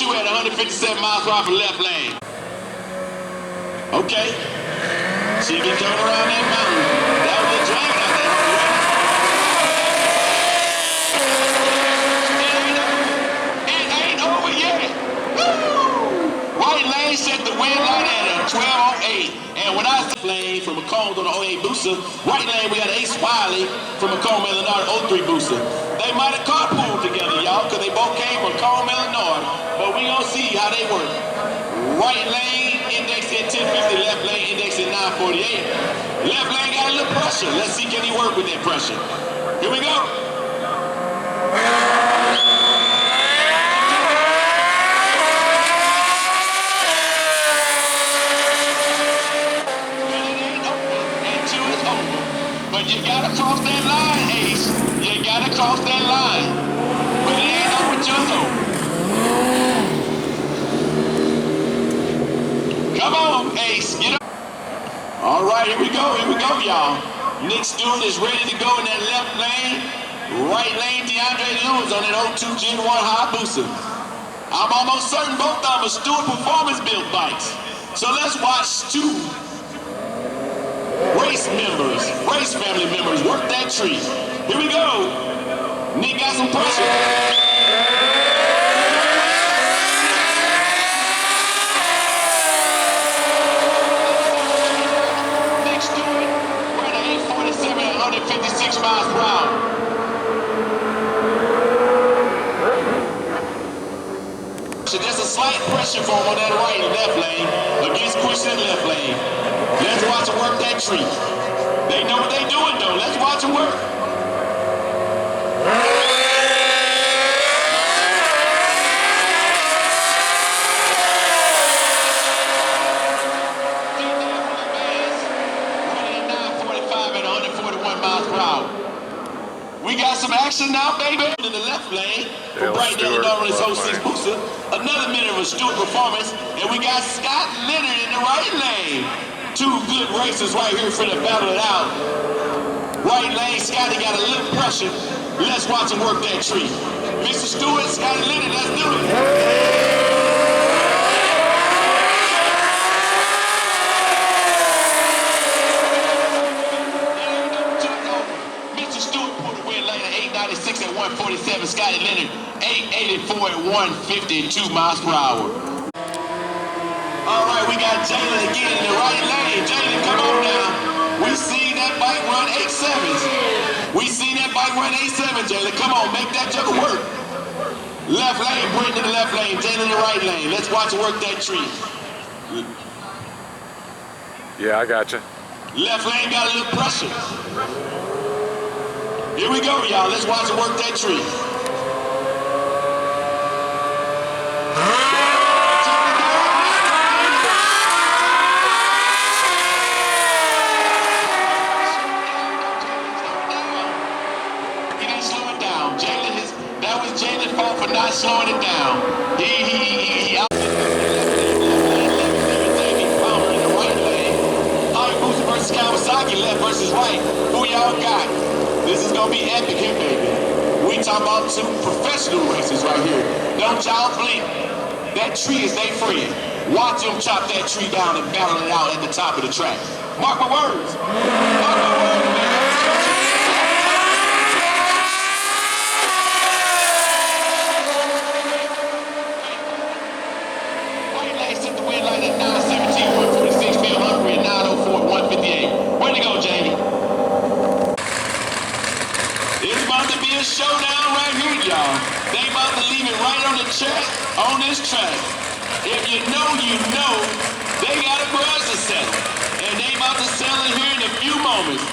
2 at 157 miles per hour for left lane. Okay. She can turn around that mountain. That was a drag out there. It ain't over yet. Woo! White lane set the win line at a 12:08. And when I lane from Macomb on the 08 booster, right lane we got Ace Wiley from Macomb, Illinois, 03 booster. They might have carpooled together, y'all, because they both came from Macomb, Illinois. But we gonna see how they work. Right lane indexed at 1050, left lane indexed at 948. Left lane got a little pressure. Let's see, can he work with that pressure? Here we go. But you gotta cross that line, Ace. You gotta cross that line. But it ain't over just over. Come on, Ace. Get up. All right, here we go, y'all. Nick Stewart is ready to go in that left lane. Right lane, DeAndre Lewis on that 02 Gen 1 Hayabusa. I'm almost certain both of them are Stewart Performance built bikes. So let's watch two race family members work that tree. Here we go. Nick got some pressure. Nick Stewart, we're at 847 at 156 miles per hour. So just a slight pressure for him on that right and left lane against pushing that left lane. Let's watch him work that tree. They know what they doing though. Let's watch him work. Running 945 at 141 miles per hour. We got some action now, baby. In the left lane, from Brighton, Illinois, on his 06 booster. Another minute of a Stewart Performance, and we got Scott Leonard in the right lane. Two good racers right here for the battle it out. Right lane, Scotty got a little pressure. Let's watch him work that tree. Mr. Stewart, Scotty Leonard, let's do it. Mr. Stewart pulled away lane at 896 at 147. Scotty Leonard, 884 at 152 miles per hour. All right, we got Jalen again in the right lane. Jalen, come on now. We seen that bike run 8.7s. We seen that bike run 8.7, Jalen. Come on, make that joker work. Left lane, Britton in the left lane, Jalen in the right lane. Let's watch him work that tree. Yeah, I got you. Left lane got a little pressure. Here we go, y'all. Let's watch him work that tree. Jalen's fault for not slowing it down. He out. Palmer in the right lane. Hayabusa versus Kawasaki, left versus right. Who y'all got? This is gonna be epic here, baby. We talking about some professional racers right here. Don't y'all blink. That tree is their friend. Watch them chop that tree down and battle it out at the top of the track. Mark my words. Mark my words, man. Showdown right here, y'all. They about to leave it right on the track, on this track. If you know, they got a grudge to settle. And they about to settle it here in a few moments.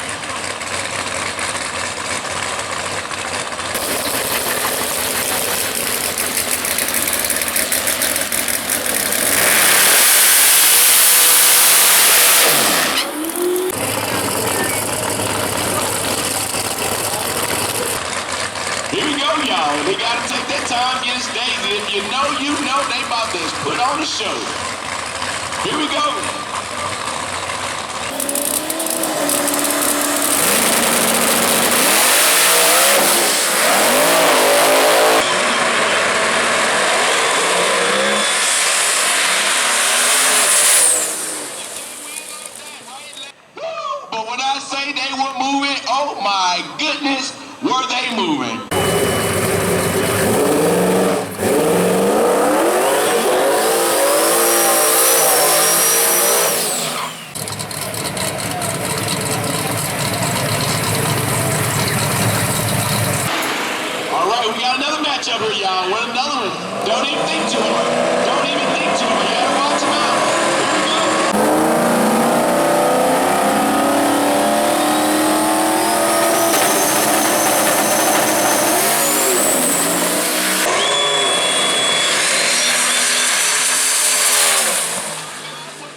They gotta take their time, get it staged. If you know, they about to put on the show. Here we go. got another matchup here, y'all. We're another one. Don't even think too hard. Don't even think too hard. You gotta watch them out. Here we go.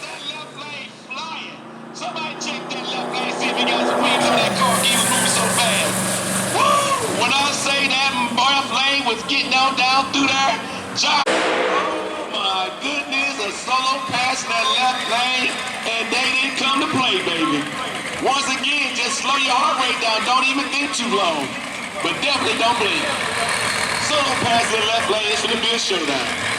That left lane flying. Somebody check that left lane, see if he got some wings on that car. He was moving so fast. Woo! When I say that left lane was getting on down through there, oh my goodness, a solo pass in that left lane, and they didn't come to play, baby. Once again, just slow your heart rate down. Don't even think too long, but definitely don't blink. Solo pass in the left lane is going to be a showdown.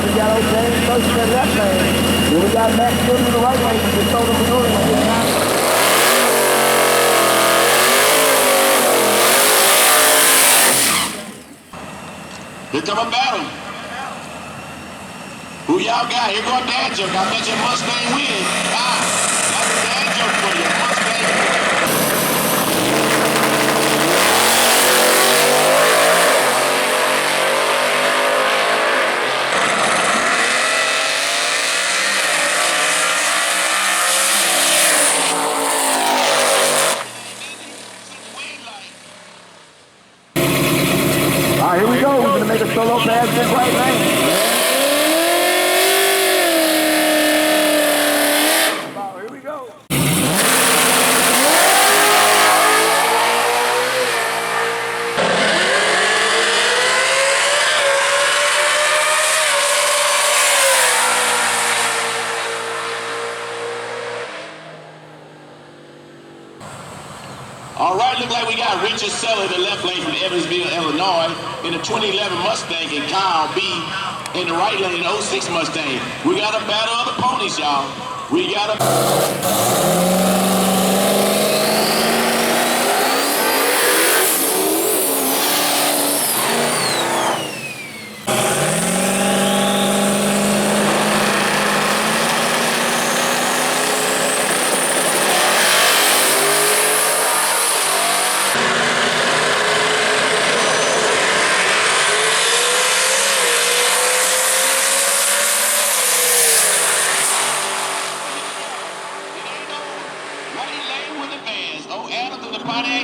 We got old James first in the left lane. Then we got Matt Stewart in the right lane. We just told him to go in Here come a battle. Who y'all got? Here go a dad joke. I bet you Mustang win. That's a dad joke for you. Mustang. All right, here we go. We're going to make a solo pass in the right lane. Here we go. All right, look like we got Richard Seller in the left lane from Evansville, Illinois, in the 2011 Mustang, and Kyle B in the right lane in the 06 Mustang. We got a battle of the ponies, y'all. We got a...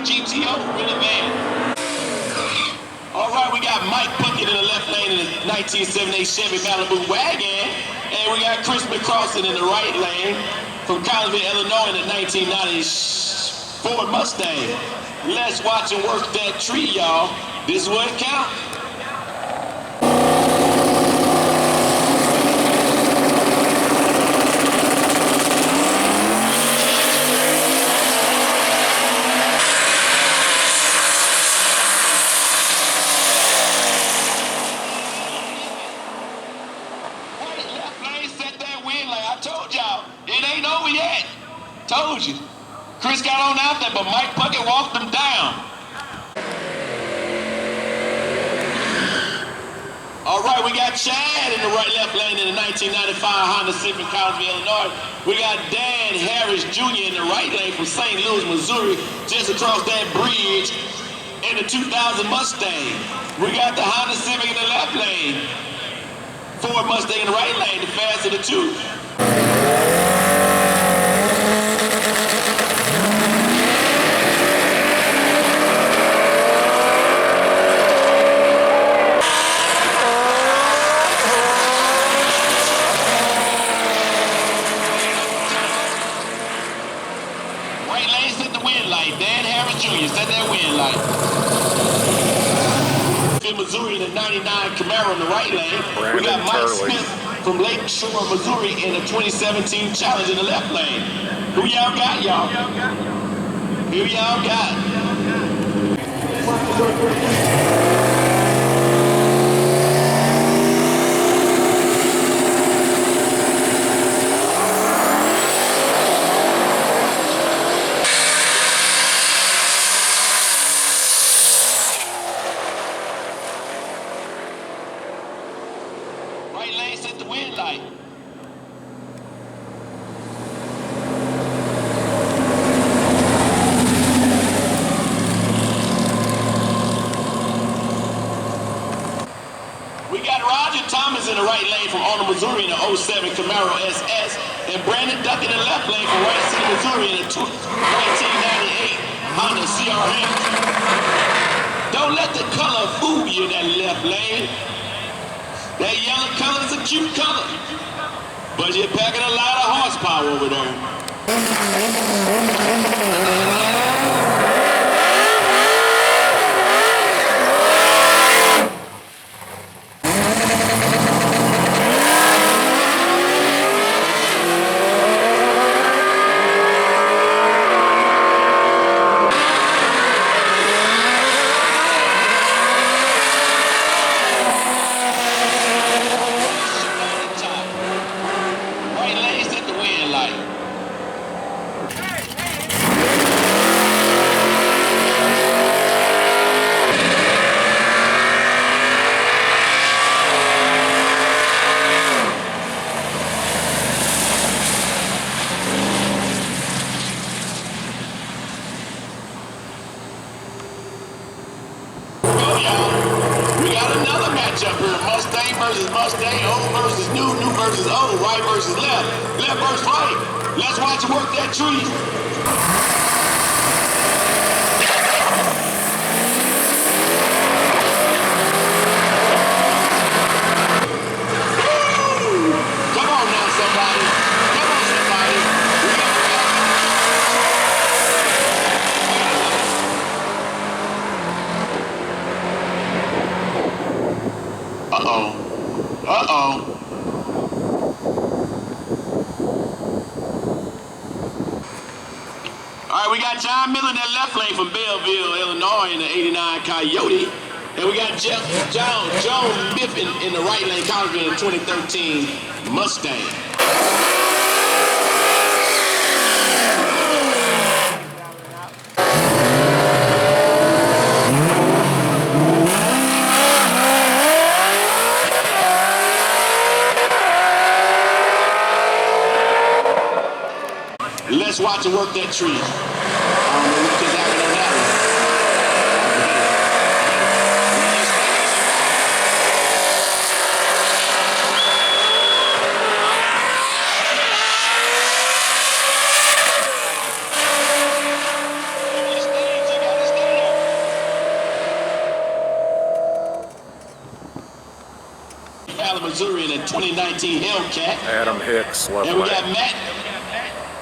GTO in the van. All right, we got Mike Puckett in the left lane in the 1978 Chevy Malibu wagon, and we got Chris McCrossin in the right lane from Collinsville, Illinois in the 1990 Ford Mustang. Let's watch and work that tree, y'all. This is what counts. Told you. Chris got on out there, but Mike Puckett walked him down. All right, we got Chad in the left lane in the 1995 Honda Civic from Collinsville, Illinois. We got Dan Harris Jr. in the right lane from St. Louis, Missouri, just across that bridge in the 2000 Mustang. We got the Honda Civic in the left lane. Ford Mustang in the right lane, the fast of the two. Set that wind light. In Missouri in the 99 Camaro in the right lane. We got Mike Smith from Lake Shore, Missouri in the 2017 Challenge in the left lane. Who y'all got, y'all? Who y'all got? Right lane set the wind light. We got Roger Thomas in the right lane from Arnold, Missouri in the '07 Camaro SS, and Brandon Duck in the left lane from White City, Missouri in the 1998 Honda CRM. Don't let the color fool you in that left lane. That yellow color is a cute color, but you're packing a lot of horsepower over there. Right lane's at the wind light. We got another matchup here. Mustang versus Mustang, old versus new, new versus old, right versus left, left versus right. Let's watch you work that tree. Woo! Come on now, somebody. Come on, somebody. Uh-oh. Uh-oh. All right, we got John Miller in that left lane from Belleville, Illinois in the '89 Coyote. And we got Joe Miffin in the right lane, Collegeville in the 2013 Mustang. Let's watch him work that tree. I don't know what just happened on that one. Missouri in the 2019 Hellcat. Adam Hicks, left And we lane. got Matt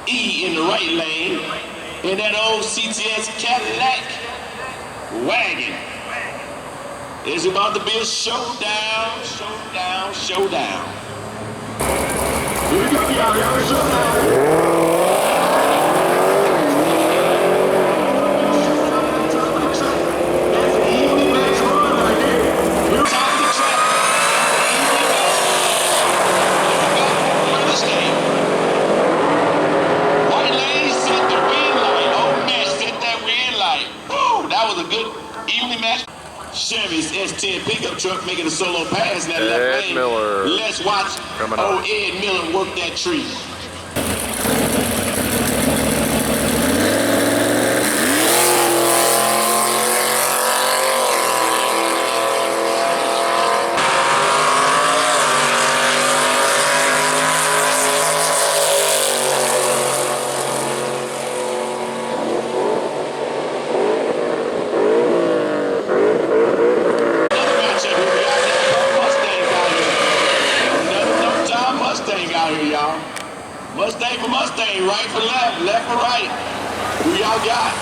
E in the right lane, and that old CTS Cadillac wagon. It's about to be a showdown, showdown, showdown. Here we go, y'all. Chevy's S10 pickup truck making a solo pass in that left lane. Miller. Let's watch Ed Miller work that tree. Mustang for Mustang, right for left, left for right. Who y'all got?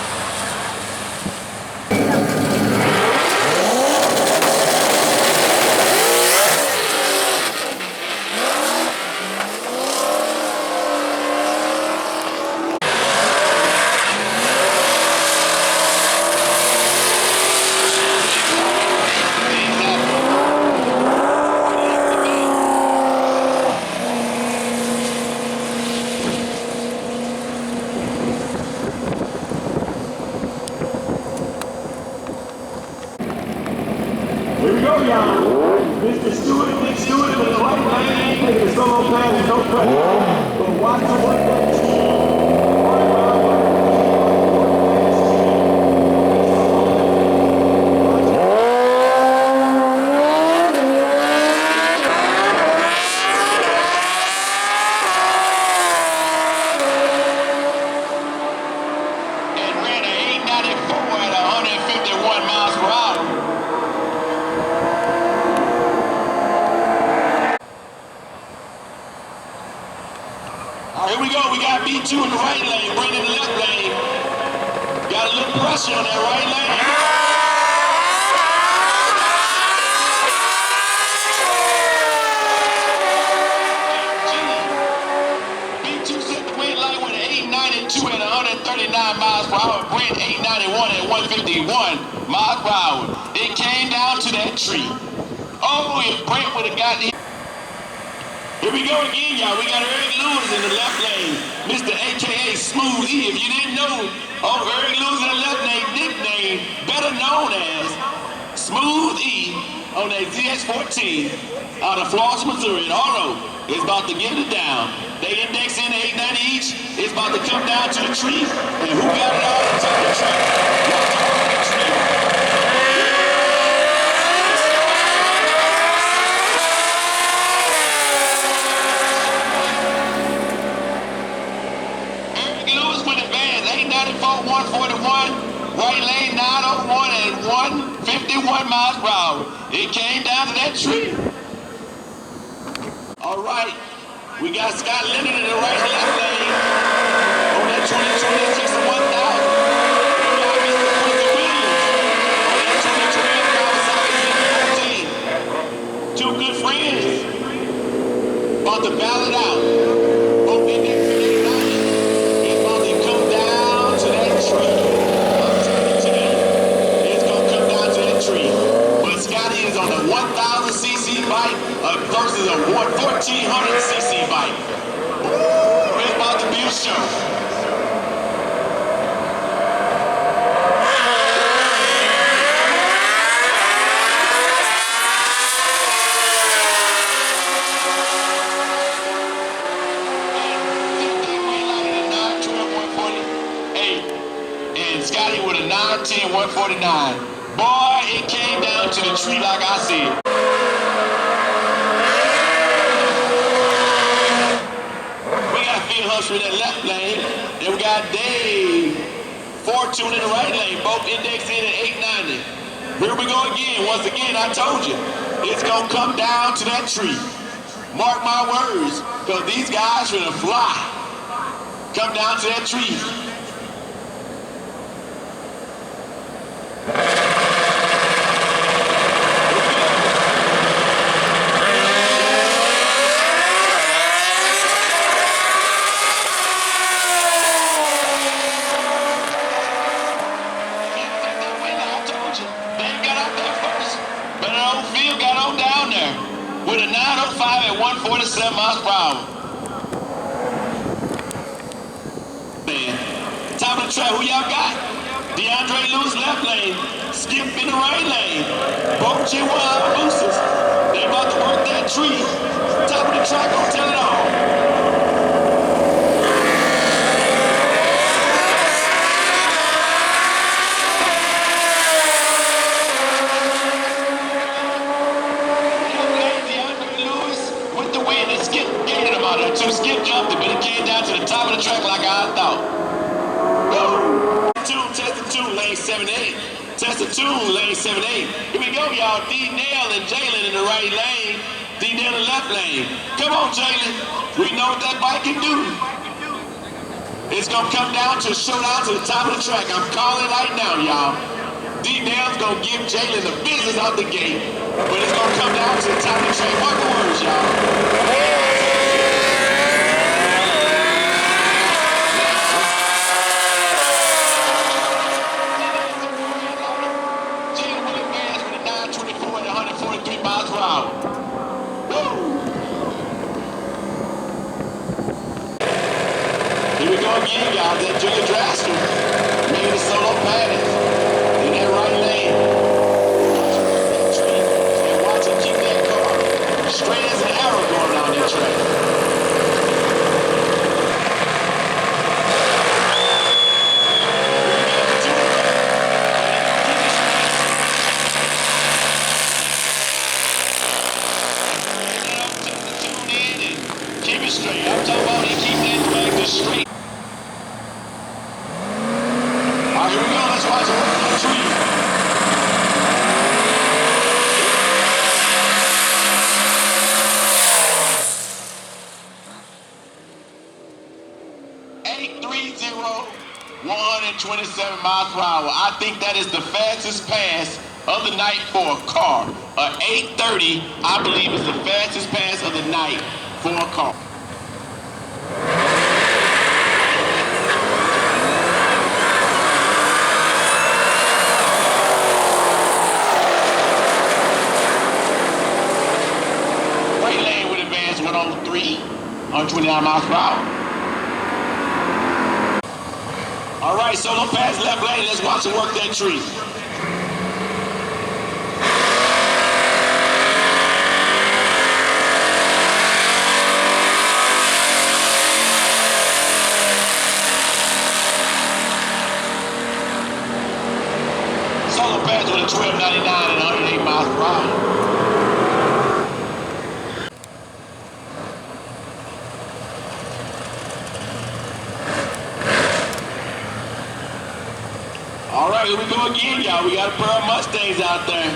go, y'all. Mr. Stewart, Big Stewart in the right lane, taking the solo pass and no pressure. But watch the one that here we go. We got B2 in the right lane, Brent in the left lane. Got a little pressure on that right lane. B2 set the win line with an 892 at 139 miles per hour. Brent 891 at 151 miles per hour. It came down to that tree. Oh, if Brent would have gotten hit. Here we go again, y'all. We got Eric Lewis in the left lane. Mr. AKA Smooth E. If you didn't know, Eric Lewis in the left lane, nickname, better known as Smooth E on that ZX14 out of Florence, Missouri. And Oro is about to get it down. They index in 890 each. It's about to come down to the tree. And who got it all on top of the tree? Watch the tree. Lewis with advance, 894, 141, right lane 901 at 151 miles per hour. It came down to that tree. All right, we got Scott Leonard in the right and left lane on that 2026 and 1000. We got Mr. Quincy Williams on that 2012 Kawasaki 714. Two good friends about to battle it out. Both index in 890. It's gonna come down to that tree. But Scotty is on a 1,000cc bike versus a 1,400cc bike. Ooh, it's about to be a show. Scotty with a 910 149. Boy, it came down to the tree like I said. We got Phil Husser in that left lane. Then we got Dave Fortune in the right lane. Both indexed in at 890. Here we go again. Once again, I told you, it's going to come down to that tree. Mark my words, because these guys are going to fly. Come down to that tree. With a 905 at 147 miles per hour. Man, top of the track, who y'all got? DeAndre Lewis left lane, Skip in the right lane. Both G1 boosters. They about to work that tree. Top of the track, gonna tell it all. Skip jumped it, but it came down to the top of the track like I thought. Woo! Test the tune, lane 7-8. Test the tune, lane 7-8. Here we go, y'all. D-Nail and Jalen in the right lane. D-Nail in the left lane. Come on, Jalen. We know what that bike can do. It's going to come down to a showdown to the top of the track. I'm calling it right now, y'all. D-Nail's going to give Jalen the business out the gate. But it's going to come down to the top of the track. Mark the words, y'all. Here we go again, y'all. That Junior Drasker made a solo pass in that right lane. 127 miles per hour. I think that is the fastest pass of the night for a car. 830, I believe, is the fastest pass of the night for a car. Right lane with advance 103, 129 miles per hour. All right, solo pass left lane. Let's watch him work that tree. Solo pass with a 1299 and 108 miles per hour. All right, here we go again, y'all. We got a pair of Mustangs out there.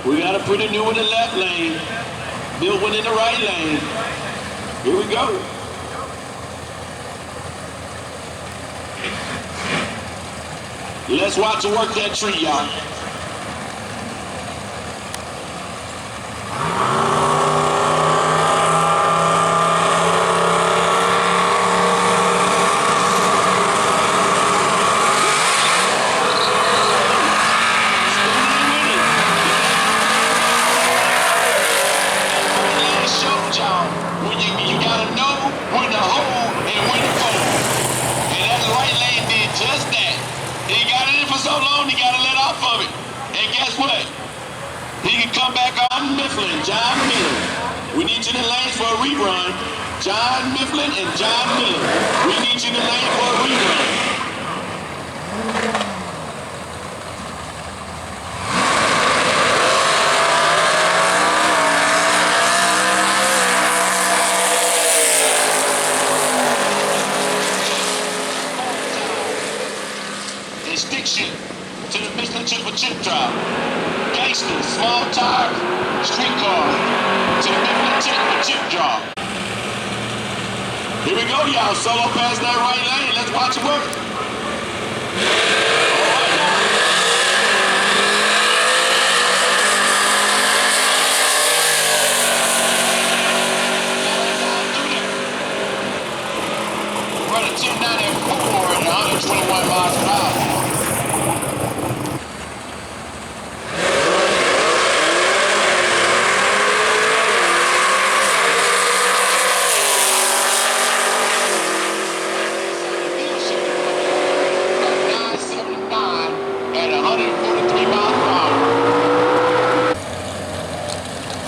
We got a pretty new one in the left lane. Built one in the right lane. Here we go. Let's watch her work that tree, y'all. John Miller. We need you in the lane for a rerun. John Mifflin and John Miller. We need you in the lane for a rerun. And stick shift to the Michelin chip for chip drop. Gangsta, small tire, streetcar, to the Michelin chip for chip drop. Here we go, y'all. Solo pass that right lane. Let's watch it work. All right, now. Running 1094 and 121 miles per hour.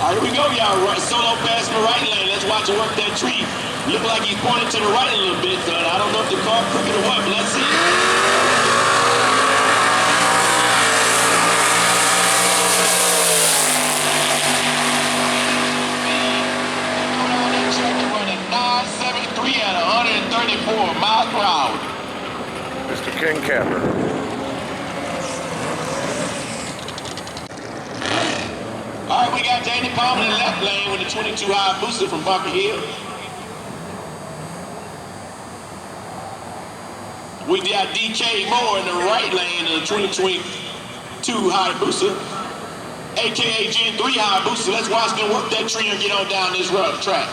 Here we go, y'all. Solo pass in the right lane. Let's watch him work that tree. Look like he's pointing to the right a little bit, son. I don't know if the car crooked or what, but let's see. Running 973 at 134 miles per hour. Mr. King Capper. All right, we got Danny Palmer in the left lane with the 22 high booster from Bunker Hill. We got DK Moore in the right lane in the 2022 high booster, aka Gen 3 high booster. Let's watch them work that tree and get on down this rough track.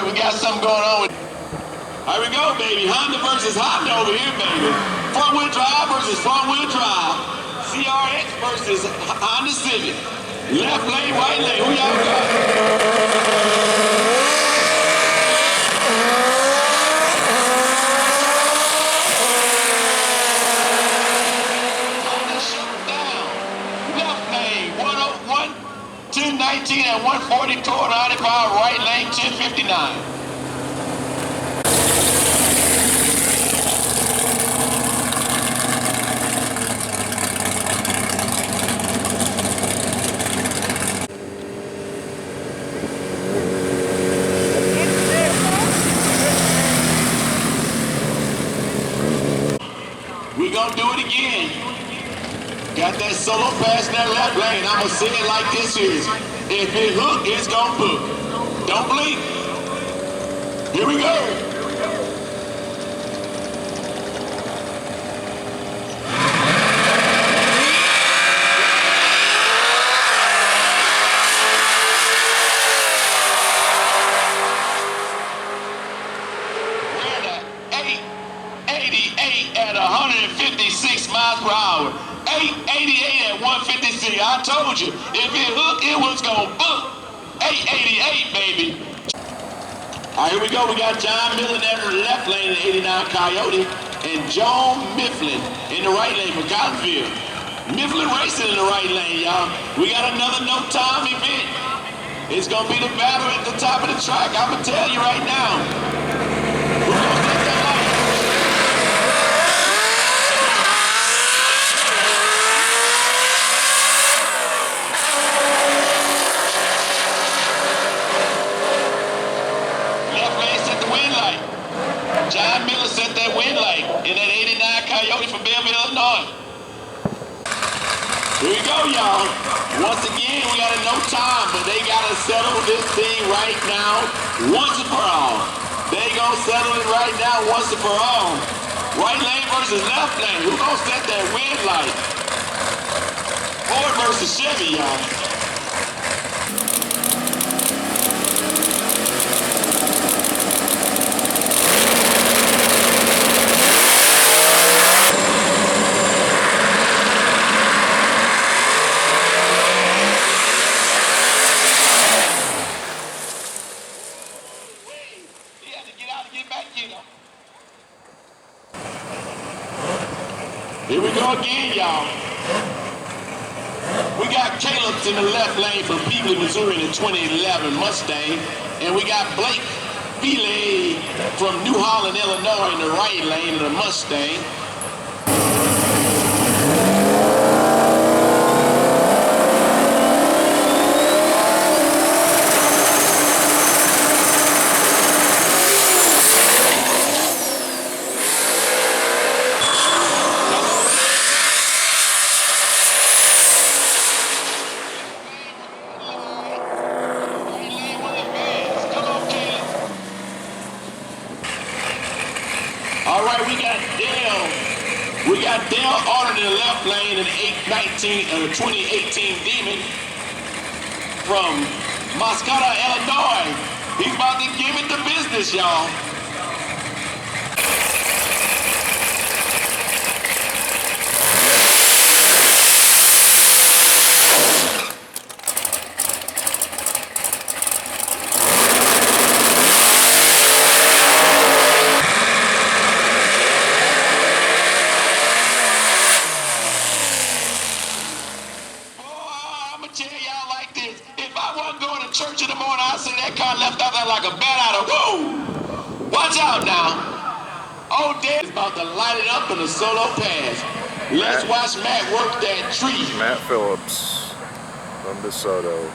We got something going on with. Here we go, baby. Honda versus Honda over here, baby. Front wheel drive versus front wheel drive. CRX versus Honda Civic. Left lane, right lane. Who y'all got? Left lane, 101, 1019 and 140 toward 95, right lane, 1059. We gonna do it again. Got that solo pass in that left lane. I'ma say it like this is. If it hook, it's gonna book. Don't blink. Here we go. At 156 miles per hour. 888 at 156. I told you, if it hooked, it was gonna book. 888, baby. All right, here we go. We got John Miller in the left lane in 89 Coyote and Joan Mifflin in the right lane for Cottonville. Mifflin racing in the right lane, y'all. We got another no time event. It's gonna be the battle at the top of the track. I'ma tell you right now. We're gonna set that light. John Miller set that wind light in that 89 Coyote from Belleville, Illinois. Here we go, y'all. Once again, we got a no time, but they got to settle this thing right now, once and for all. They gonna settle it right now, once and for all. Right lane versus left lane. Who gonna set that wind light? Ford versus Chevy, y'all. Here we go again, y'all. We got Caleb's in the left lane from Peebly, Missouri in the 2011 Mustang. And we got Blake Feeley from New Holland, Illinois in the right lane in the Mustang. We got Dale Arden in the left lane in the 2018 Demon from Moscata, Illinois. He's about to give it the business, y'all. Church in the morning, I see that car left out there like a bat out of whoa! Watch out now. Old Dad is about to light it up in the solo pass. Let's watch Matt work that tree. Matt Phillips from DeSoto.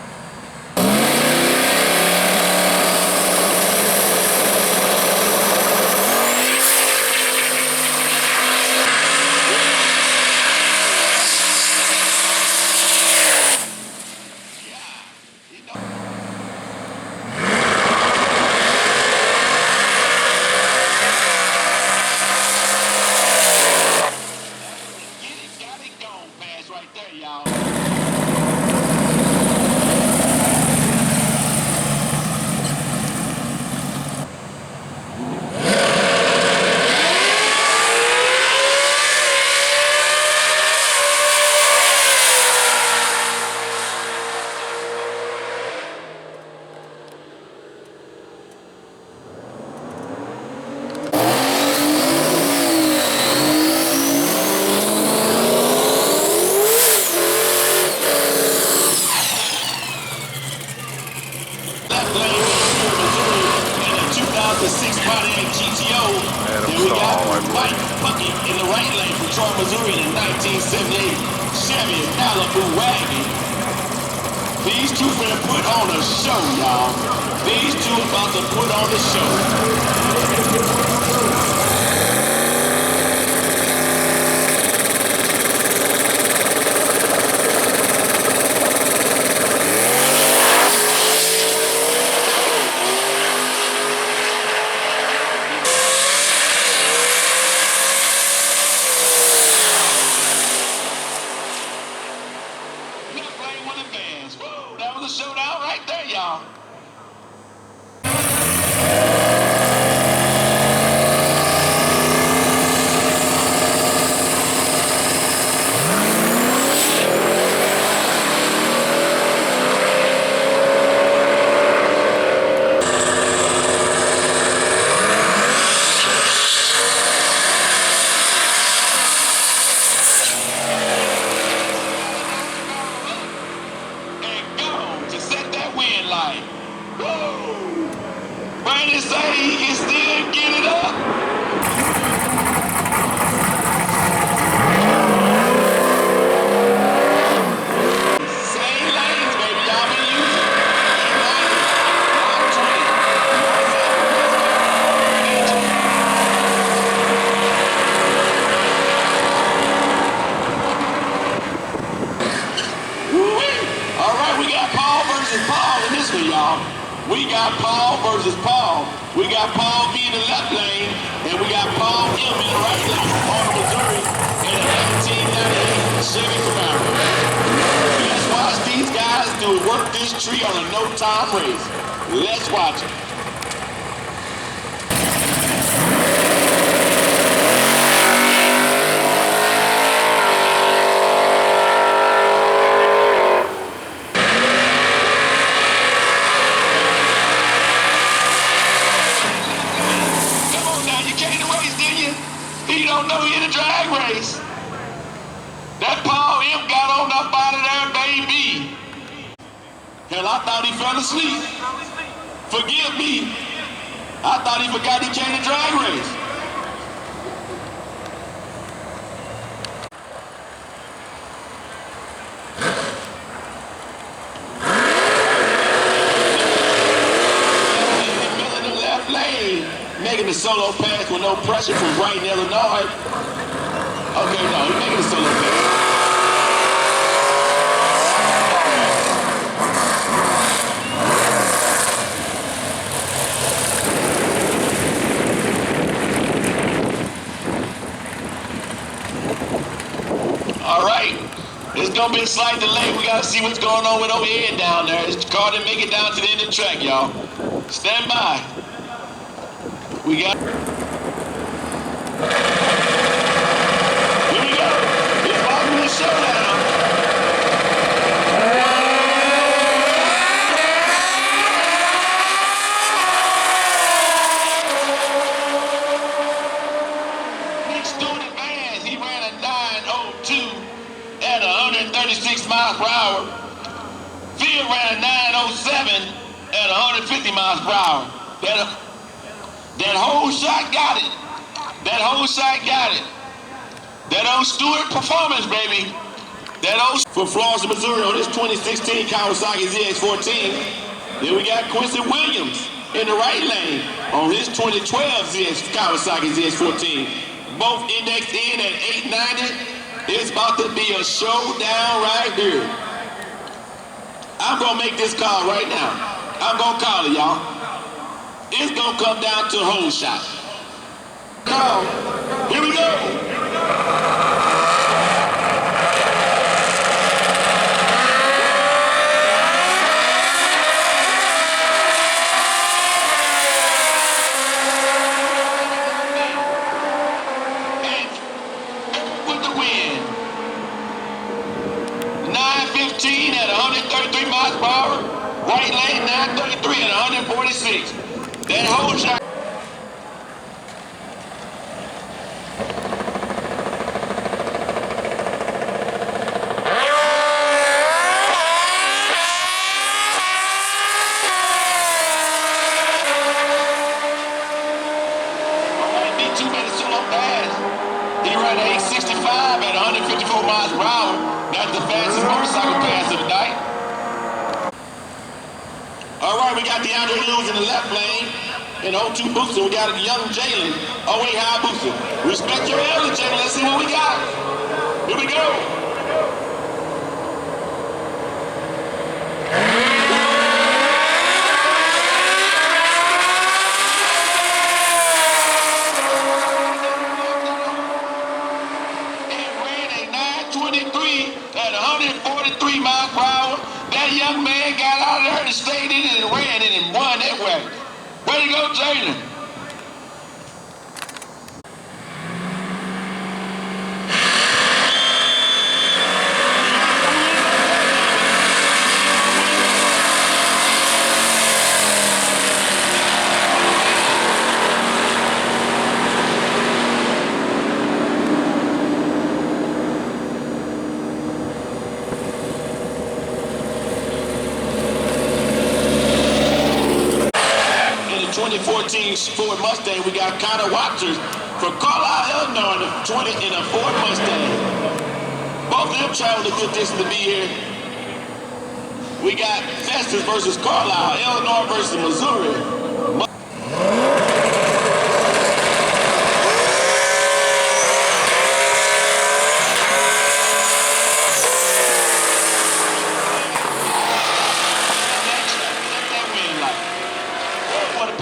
Missouri in a 1978 Chevy Malibu wagon. These two finna put on a show, y'all. These two about to put on a show. versus Paul. We got Paul B in the left lane, and we got Paul M in the right lane on the Missouri in a 1998 Chevy Camaro. Let's watch these guys work this tree on a no-time race. Let's watch it. He don't know he in a drag race. That Paul M got on up out of there, baby. Hell, I thought he fell asleep. Forgive me. I thought he forgot he came to drag race. In the left lane, making the solo pass with no pressure from Brighton, Illinois. Okay, no, he's making the solo pass. All right, it's gonna be a slight delay. We gotta see what's going on with overhead down there. This car didn't make it down to the end of the track, y'all. Stand by. We got. Here we go. It's about to be a showdown. Next to the advance, he ran a 9:02 at 136 miles per hour. Field ran a 9:07 at 150 miles per hour. That whole shot got it. That whole shot got it. That old Stewart performance, baby. That old for Florence, Missouri on this 2016 Kawasaki ZX14. Then we got Quincy Williams in the right lane on his 2012 Kawasaki ZX14. Both indexed in at 890. It's about to be a showdown right here. I'm gonna make this call right now. I'm gonna call it, y'all. It's gonna come down to a hole shot. Now, here we go. And with the win. 9:15 at 133 miles per hour. Right lane 9:33 at 146. That whole shot. He ran 865 at 154 miles per hour. That's the fastest motorcycle pass of the night. All right, we got DeAndre Lewis in the left lane. In 02 Booster, we got a young Jalen. 08 High Booster. Respect your elder, Jalen. Let's see what we got. Here we go. At 143 miles per hour, that young man got out of there and stayed in it and ran it and won that way. Way to go, Jalen. In the 2014 Ford Mustang, we got Connor Waters from Carlisle, Illinois, in a Ford Mustang. Both of them traveled a good distance to be here. We got Festus versus Carlisle, Illinois versus Missouri. What a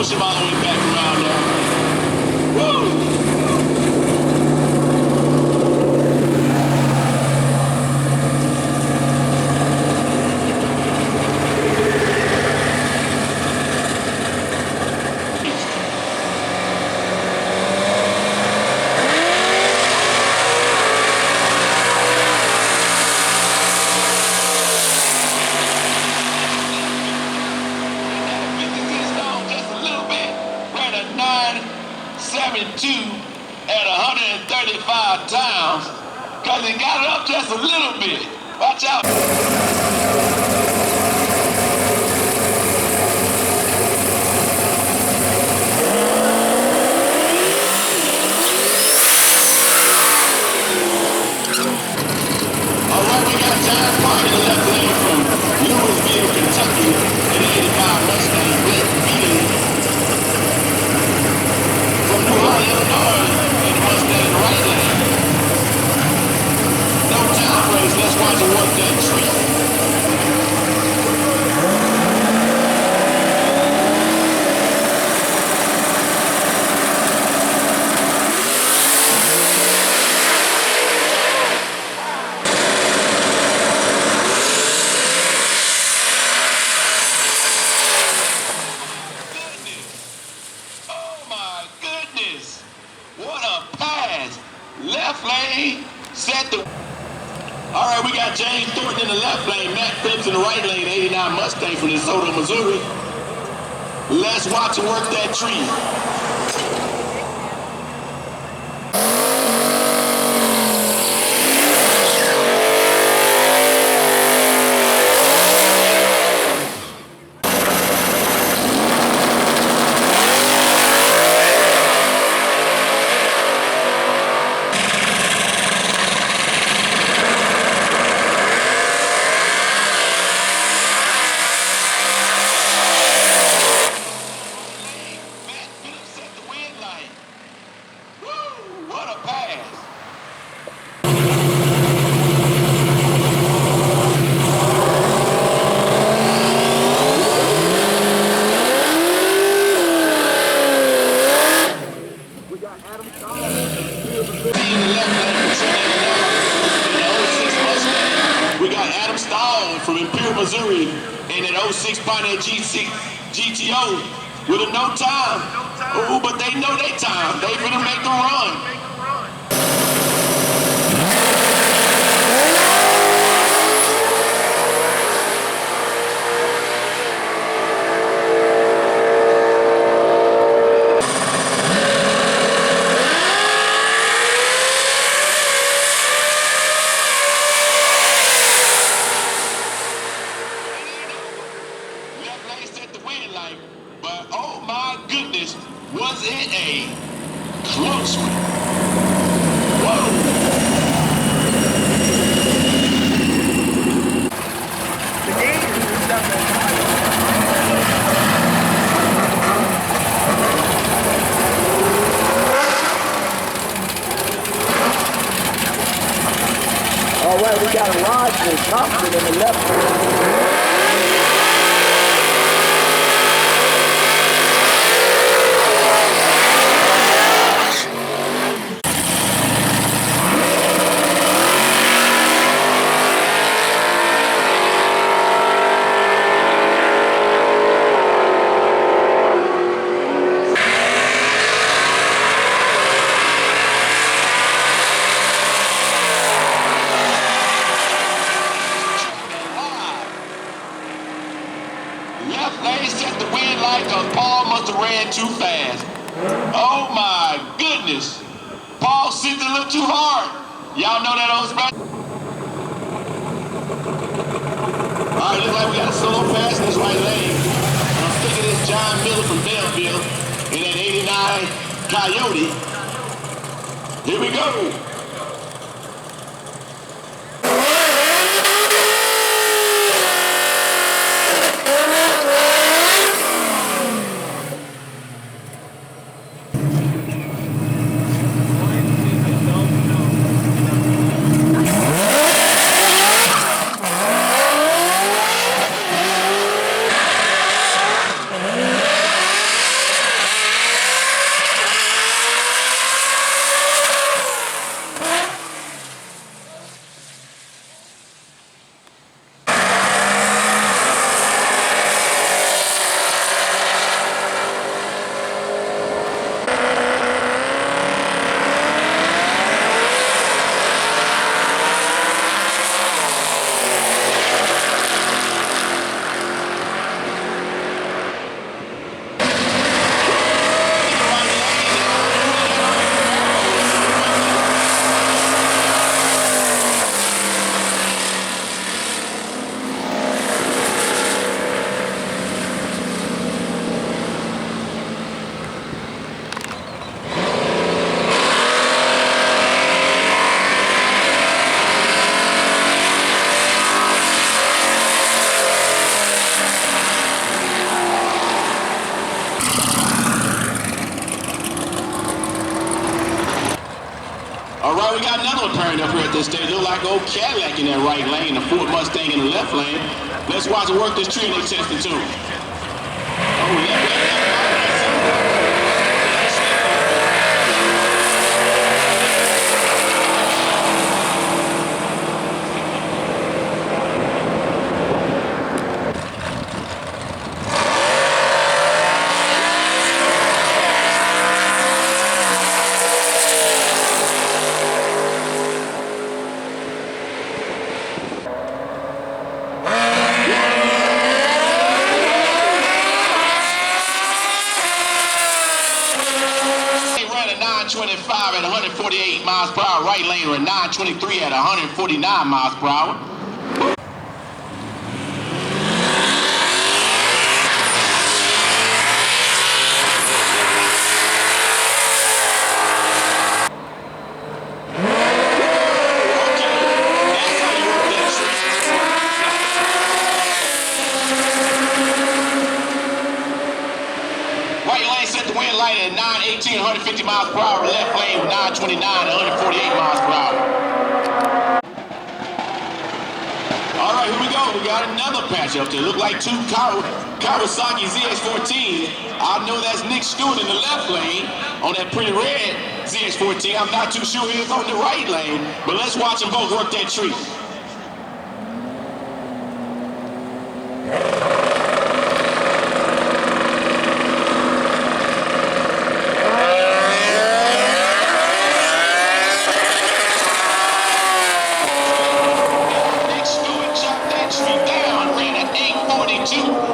push him all the way back around there. Woo! At 135 pounds, because he got it up just a little bit. Watch out. All right, we got John Park in the left lane from Louisville, Kentucky, in the 85 Mustang, Blake Beaton from New Orleans, Illinois, in the Mustang right lane. No time race, let's watch him work that tree. Left lane, set the... All right, we got James Thornton in the left lane, Matt Phillips in the right lane, 89 Mustang from DeSoto, Missouri. Let's watch him work that tree. Missouri in an 06 Pontiac GTO with a no time. Oh, but they know they time. They finna make the run. But oh my goodness, was it a close one? Whoa! All right, we got Rogers and Thompson in the left. Ran too fast. Oh my goodness. Paul sent a little too hard. Y'all know that old spot? All right, looks like we got a solo pass in this right lane. I'm thinking this John Miller from Belleville in that 89 Coyote. Here we go. we got another one pairing up here at this stage. Look like old Cadillac in that right lane, the Ford Mustang in the left lane. Let's watch it work this tree and they test it too. Oh, left lane. Ran at 925 at 148 miles per hour. Right lane ran 923 at 149 miles per hour. Right lane set the wind light at 918, 150 miles per hour. Left lane with 929, 148 miles per hour. All right, here we go. We got another patch up there. Look like two Kawasaki ZX-14. I know that's Nick Stewart in the left lane on that pretty red ZX-14. I'm not too sure he is on the right lane, but let's watch them both work that tree.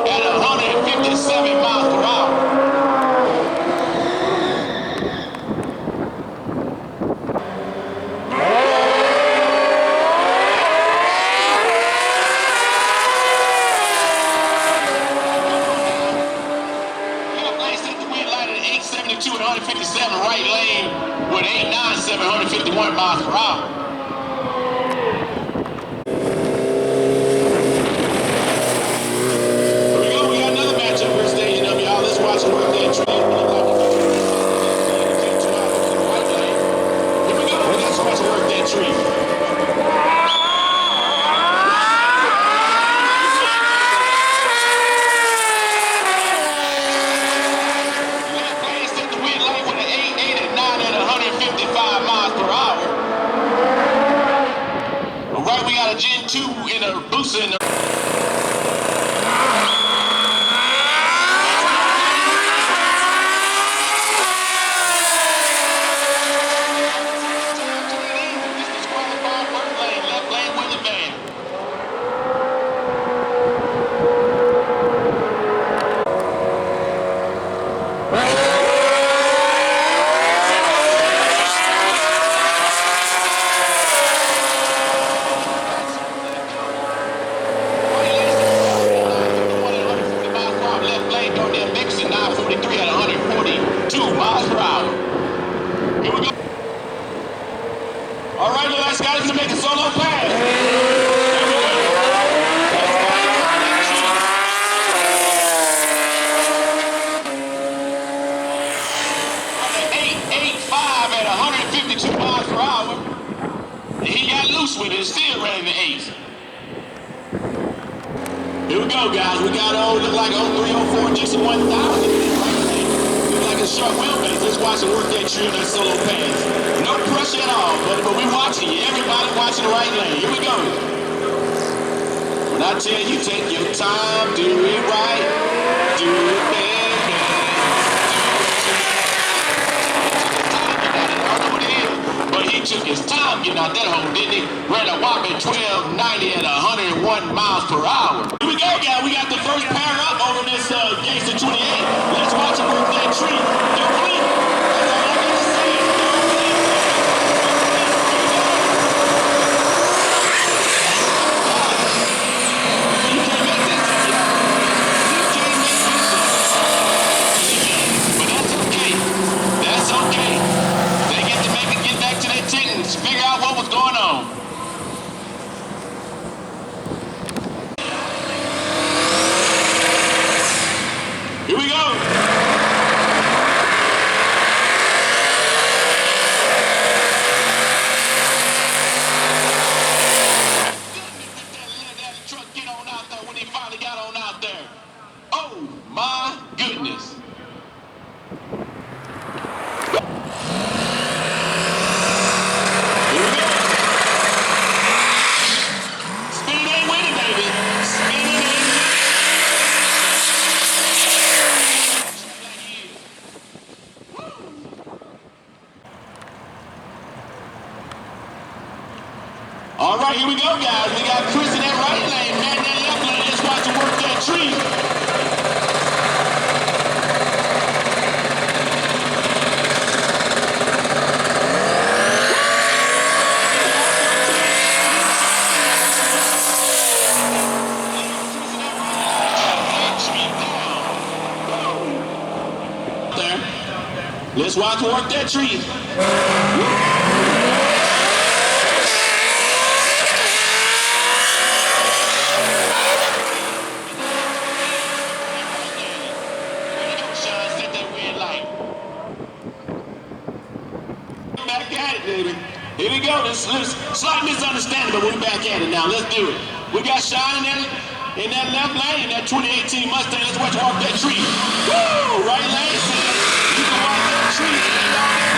At 157 miles per hour. Left lane set the wind light at 872 and 157. Right lane with 897, 151 miles per hour. We got a Gen 2 in a booster in the left lane with the van. All right, the last guy is to make a solo pass. 885 at 152 miles per hour. And he got loose with it, still ran the 8. Here we go, guys. We got look like 0304 just 1,000. Look like a short wheelbase. Let's watch him work that tree on that solo pass. No pressure at all, but we watching you. Everybody watching the right lane. Here we go. When I tell you, take your time, do it right, do it baby. I don't know what it is, but he took his time getting out that hole, didn't he? Ran a whopping 1290 at 101 miles per hour. Here we go, guys. We got the first pair up over this Gangsta 28. Let's watch him work that tree. Don't blink. That's all I got to say. Don't blink. You can't make this up, y'all. You can't make this up. But that's okay. That's okay. They get to get back to their tent and figure out what was going on. Here we go. goodness. Here we go. Spinning ain't winning, baby. Spinning ain't winning. All right, here we go, guys. We got Chris in that right lane, Matt in that left lane. Let's watch him work that tree. There. Let's watch him work that tree. Back at it, baby. Here we go. This slight misunderstanding, but we're back at it now. Let's do it. We got Sean in that left lane, that 2018 Mustang. Let's watch walk that tree. Woo! Right lane says you can walk that tree all day long.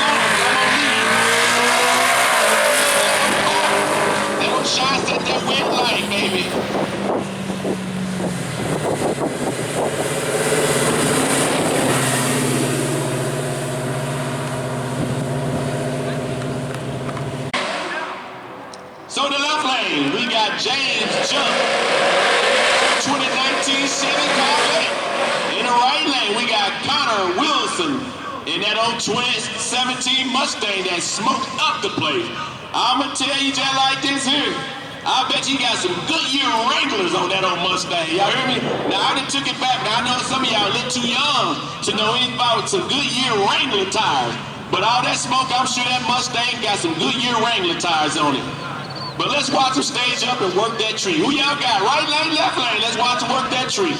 Come on, lead. That was Sean set that wet line, baby. So the left lane, we got James Jump, 2019 Chevy Corvette. In the right lane, we got Connor Wilson in that old 2017 Mustang that smoked up the place. I'ma tell you just like this here. I bet you got some Goodyear Wranglers on that old Mustang. Y'all hear me? Now I done took it back. Now I know some of y'all a little too young to know anything about some Goodyear Wrangler tires. But all that smoke, I'm sure that Mustang got some Goodyear Wrangler tires on it. But let's watch them stage up and work that tree. Who y'all got? Right lane, left lane. Let's watch them work that tree.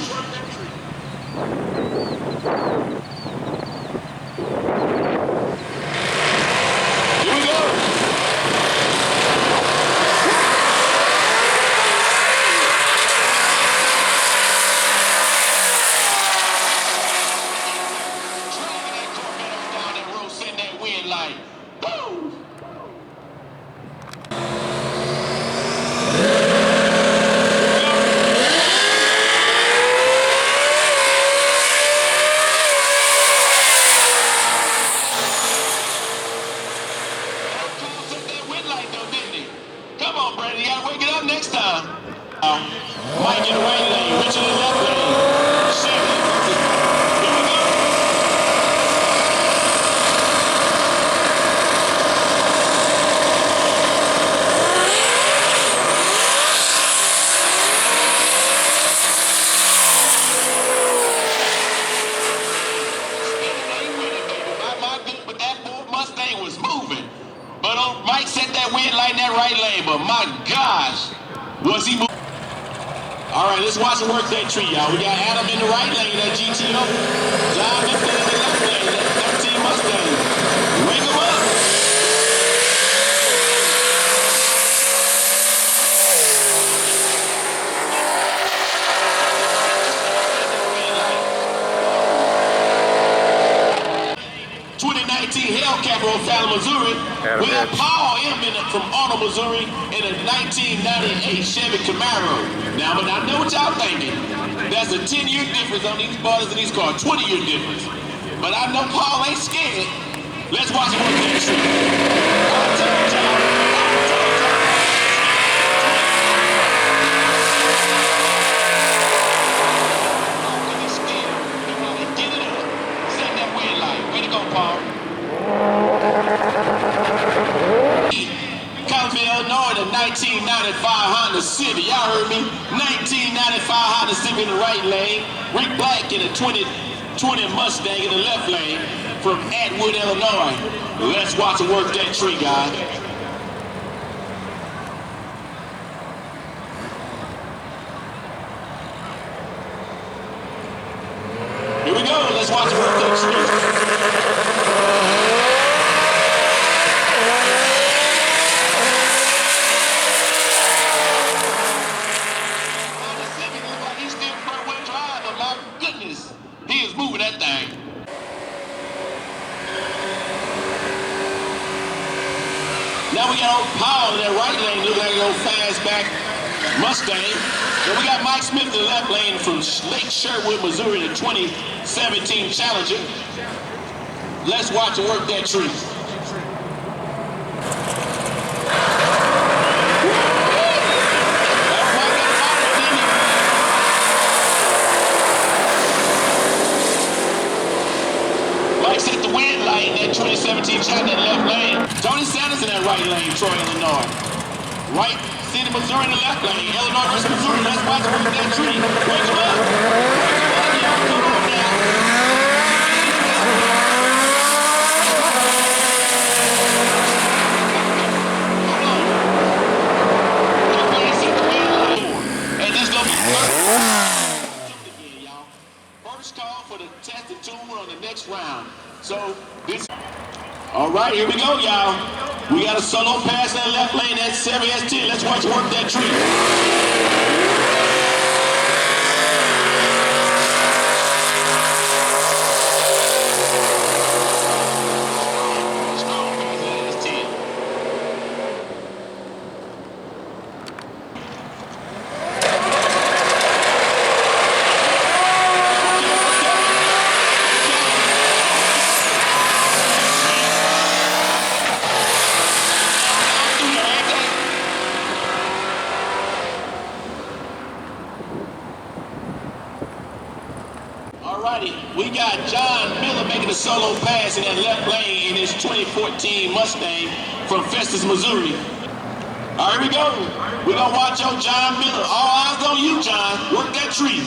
Here we go. Dragging that Corvette down that road, sending that wind like, woo! Come on, Brandon, you gotta wake it up next time. Mike in the right lane, Richard in the left lane. Chevy. Here we go. But that Ford Mustang was moving. But Mike set that wind light in that right lane, but my gosh, was he moving. All right, let's watch him work that tree, y'all. We got Adam in the right lane, that GTO. John Mifflin in the left lane, that 13 Mustang. Wake him up. Hellcat from Fallon, Missouri. We got Paul M from Arnold, Missouri in a 1998 Chevy Camaro. Now, but I know what y'all thinking. There's a 10-year difference on these bodies in these cars, 20-year difference. But I know Paul ain't scared. Let's watch him work that tree. I told y'all. Illinois, the 1995 Honda Civic. Y'all heard me? 1995 Honda Civic in the right lane. Rick Black in a 2020 Mustang in the left lane from Atwood, Illinois. Let's watch him work that tree, guys. Here we go. Let's watch him work that tree. He is moving Mustang. Now we got old Powell in that right lane, looking like an old fastback Mustang. Then we got Mike Smith in the left lane from Lake Sherwood, Missouri, the 2017 Challenger. Let's watch him work that tree. Mike's at the wind light in that 2017 Challenger in the left lane. Tony Sanders in that right lane, Troy, Illinois. Right, City, Missouri in the left lane. Illinois versus Missouri. Let's watch him work that tree. Wake him up. Wake him up, y'all. Come on now. For the testing tool on the next round. So this. All right, here we go, y'all. We got a solo pass in the left lane at 7S10. Let's watch work that tree. We got John Miller making a solo pass in that left lane in his 2014 Mustang from Festus, Missouri. All right, here we go. We're going to watch old John Miller. All eyes on you, John. Work that tree.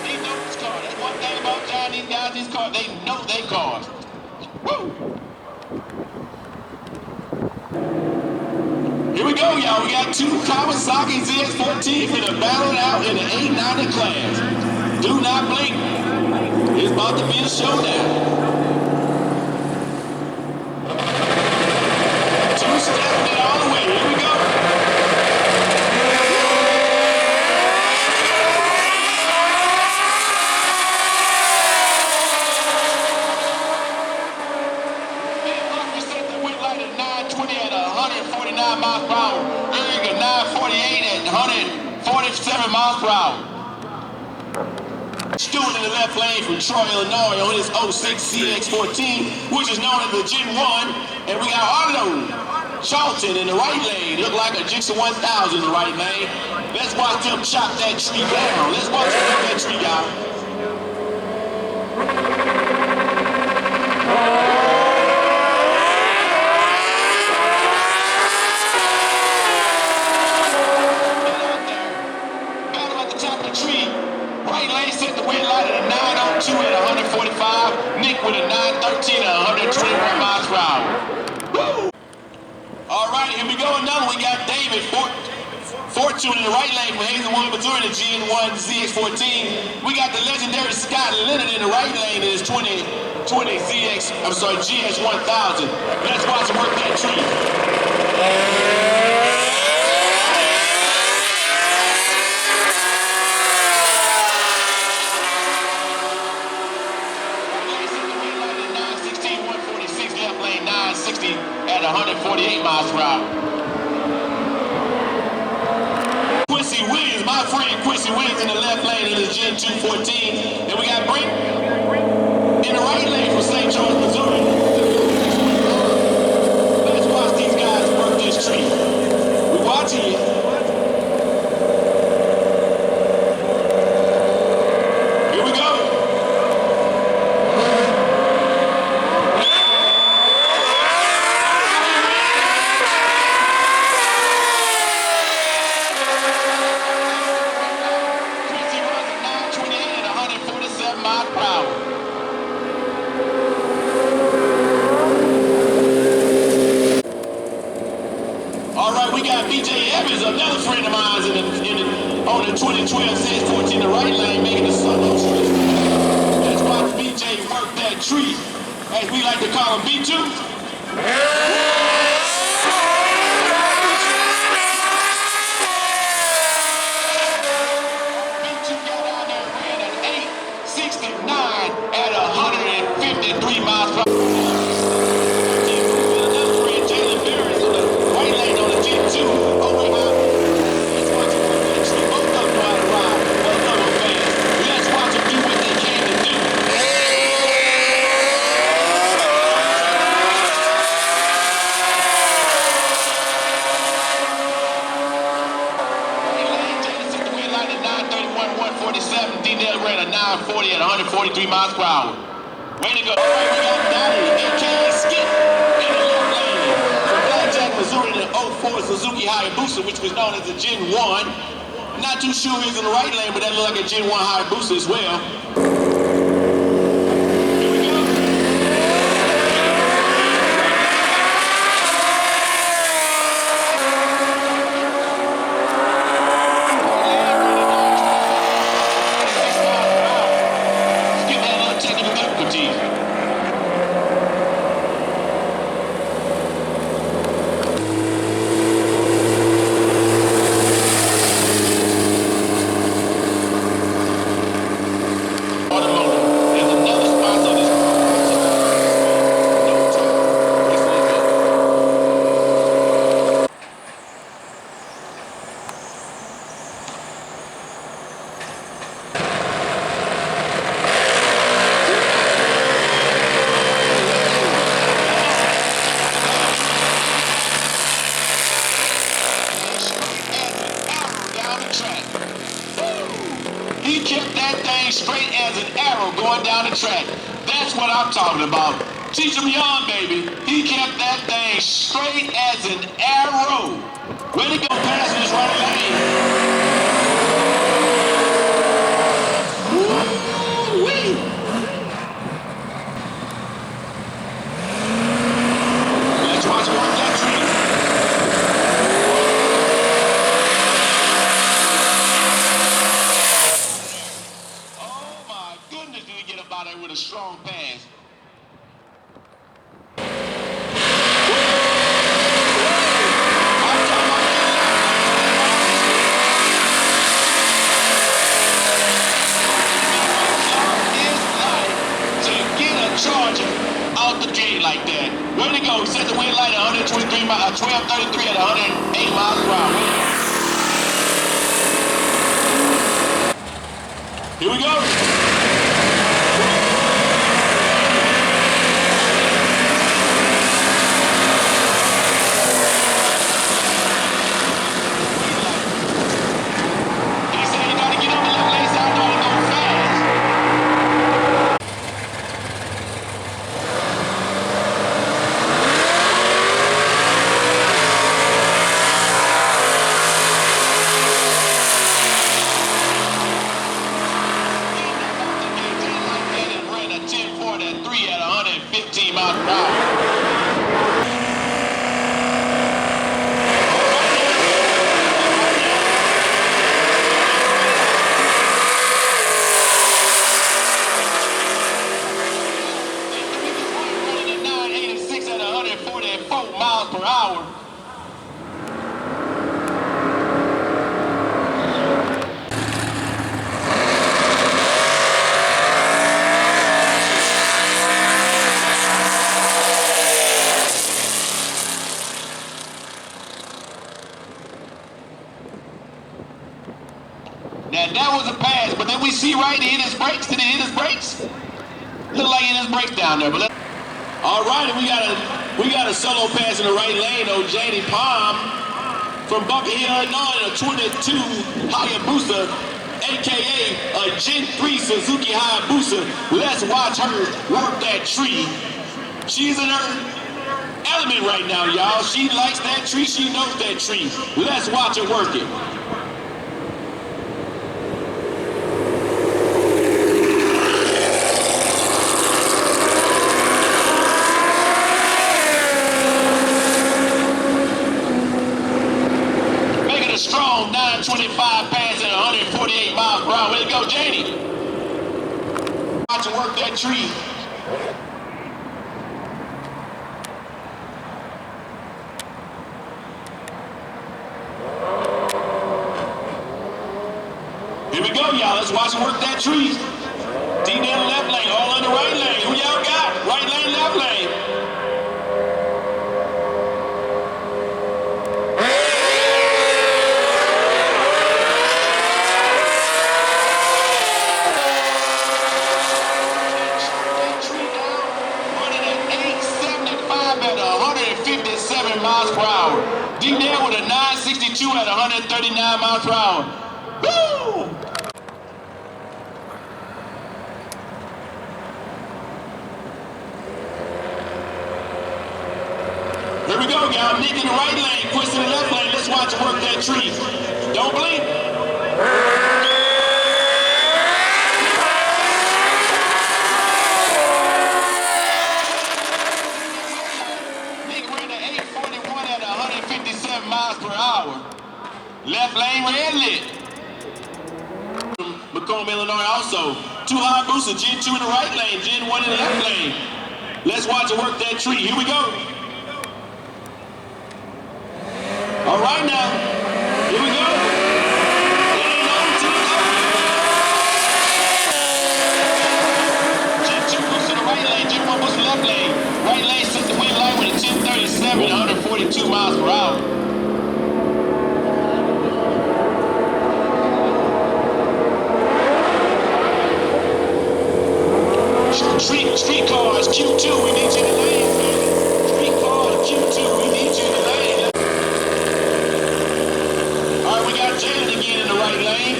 They know this car. That's one thing about John, these guys, these cars, they know their cars. Woo! Here we go, y'all. We got two Kawasaki ZX14 for the battle it out in the 890 class. Do not blink. It's about to be a showdown. Two-stepping it all the way. Here we go. Miles per hour. Eric at 948 at 147 miles per hour. Stewart in the left lane from Troy, Illinois on his 06 CX14, which is known as the Gen 1. And we got Arlo Charlton in the right lane. Look like a Gangsta 1000 in the right lane. Let's watch them chop that tree down. Let's watch them chop that tree, y'all. Nick with a 913 and 121 miles per hour. Woo! All right, here we go. Another. We got David Fortune in the right lane from Hazelwood, Missouri, the GN1 ZX14. We got the legendary Scott Leonard in the right lane in his 2020 GS1000. Let's watch him work that tree. At 148 miles per hour. Quincy Williams, my friend Quincy Williams in the left lane in his Gen 214. And we got Brent in the right lane from St. Charles, Missouri. Let's watch these guys work this tree. We're watching it. Here we go. Another friend of mine on the 2012 CX14 the right lane making the solo trip. Let's watch BJ work that tree, as we like to call him B2. Way to go. All right, we got Donnie, a.k.a. Skip, in the left lane. From Blackjack, Missouri, the '04 Suzuki Hayabusa, which was known as the Gen 1. Not too sure he's in the right lane, but that looked like a Gen 1 Hayabusa as well. Here we go. Skip had a little technical difficulty. There's another sponsor of this. No time. Let's go. Down the track. He kept that thing straight as an arrow going down the track. That's what I'm talking about. Teach him young, baby. He kept that thing straight as an arrow. Way to go, passing his right lane. Woo-wee. Let's watch him work that tree. Oh my goodness, did he get up out there with a strong pass. Charger out the gate like that. Way to go. Set the wind light at 123 miles, 1233 at 108 miles per hour. Here we go. He said you gotta get on the left lane side, don't go fast. Ran a 10.4 at 3 at 115 miles per hour. Running a 986 at 144 miles per hour. Now that was a pass, but then we see right, he hit his brakes. Did he hit his brakes? Look like he hit his brakes down there. But all right, we got a solo pass in the right lane. Oh, Janie Palm from Bunker Hill, Illinois, a 22 Hayabusa, aka a Gen 3 Suzuki Hayabusa. Let's watch her work that tree. She's in her element right now, y'all. She likes that tree. She knows that tree. Let's watch her work it. Strong 925 pass at 148 miles per hour. Way to go, Janie. Watch her work that tree. Here we go, y'all. Let's watch her work that tree. Team down the left lane, all on the right lane. Who y'all got? Right lane, left lane. Miles per hour. D-Nail with a 962 at 139 miles per hour. Woo! Here we go, y'all. Nick in the right lane, Chris in the left lane. Let's watch him work that tree. Don't blink. Nick ran an 841 at 157 miles per hour. Left lane red lit. Macomb, Illinois also. 2 high boosters, Gen 2 in the right lane, Gen 1 in the left lane. Let's watch him work that tree. Here we go. All right now. Here we go. It ain't over till it's over. Gen 2 booster in the right lane, Gen 1 booster left lane. Right lane sets the wheel line with a 1037 at 142 miles per hour. Street cars, Q2, we need you in the lane. Street cars, Q2, we need you in the lane. All right, we got Jalen again in the right lane.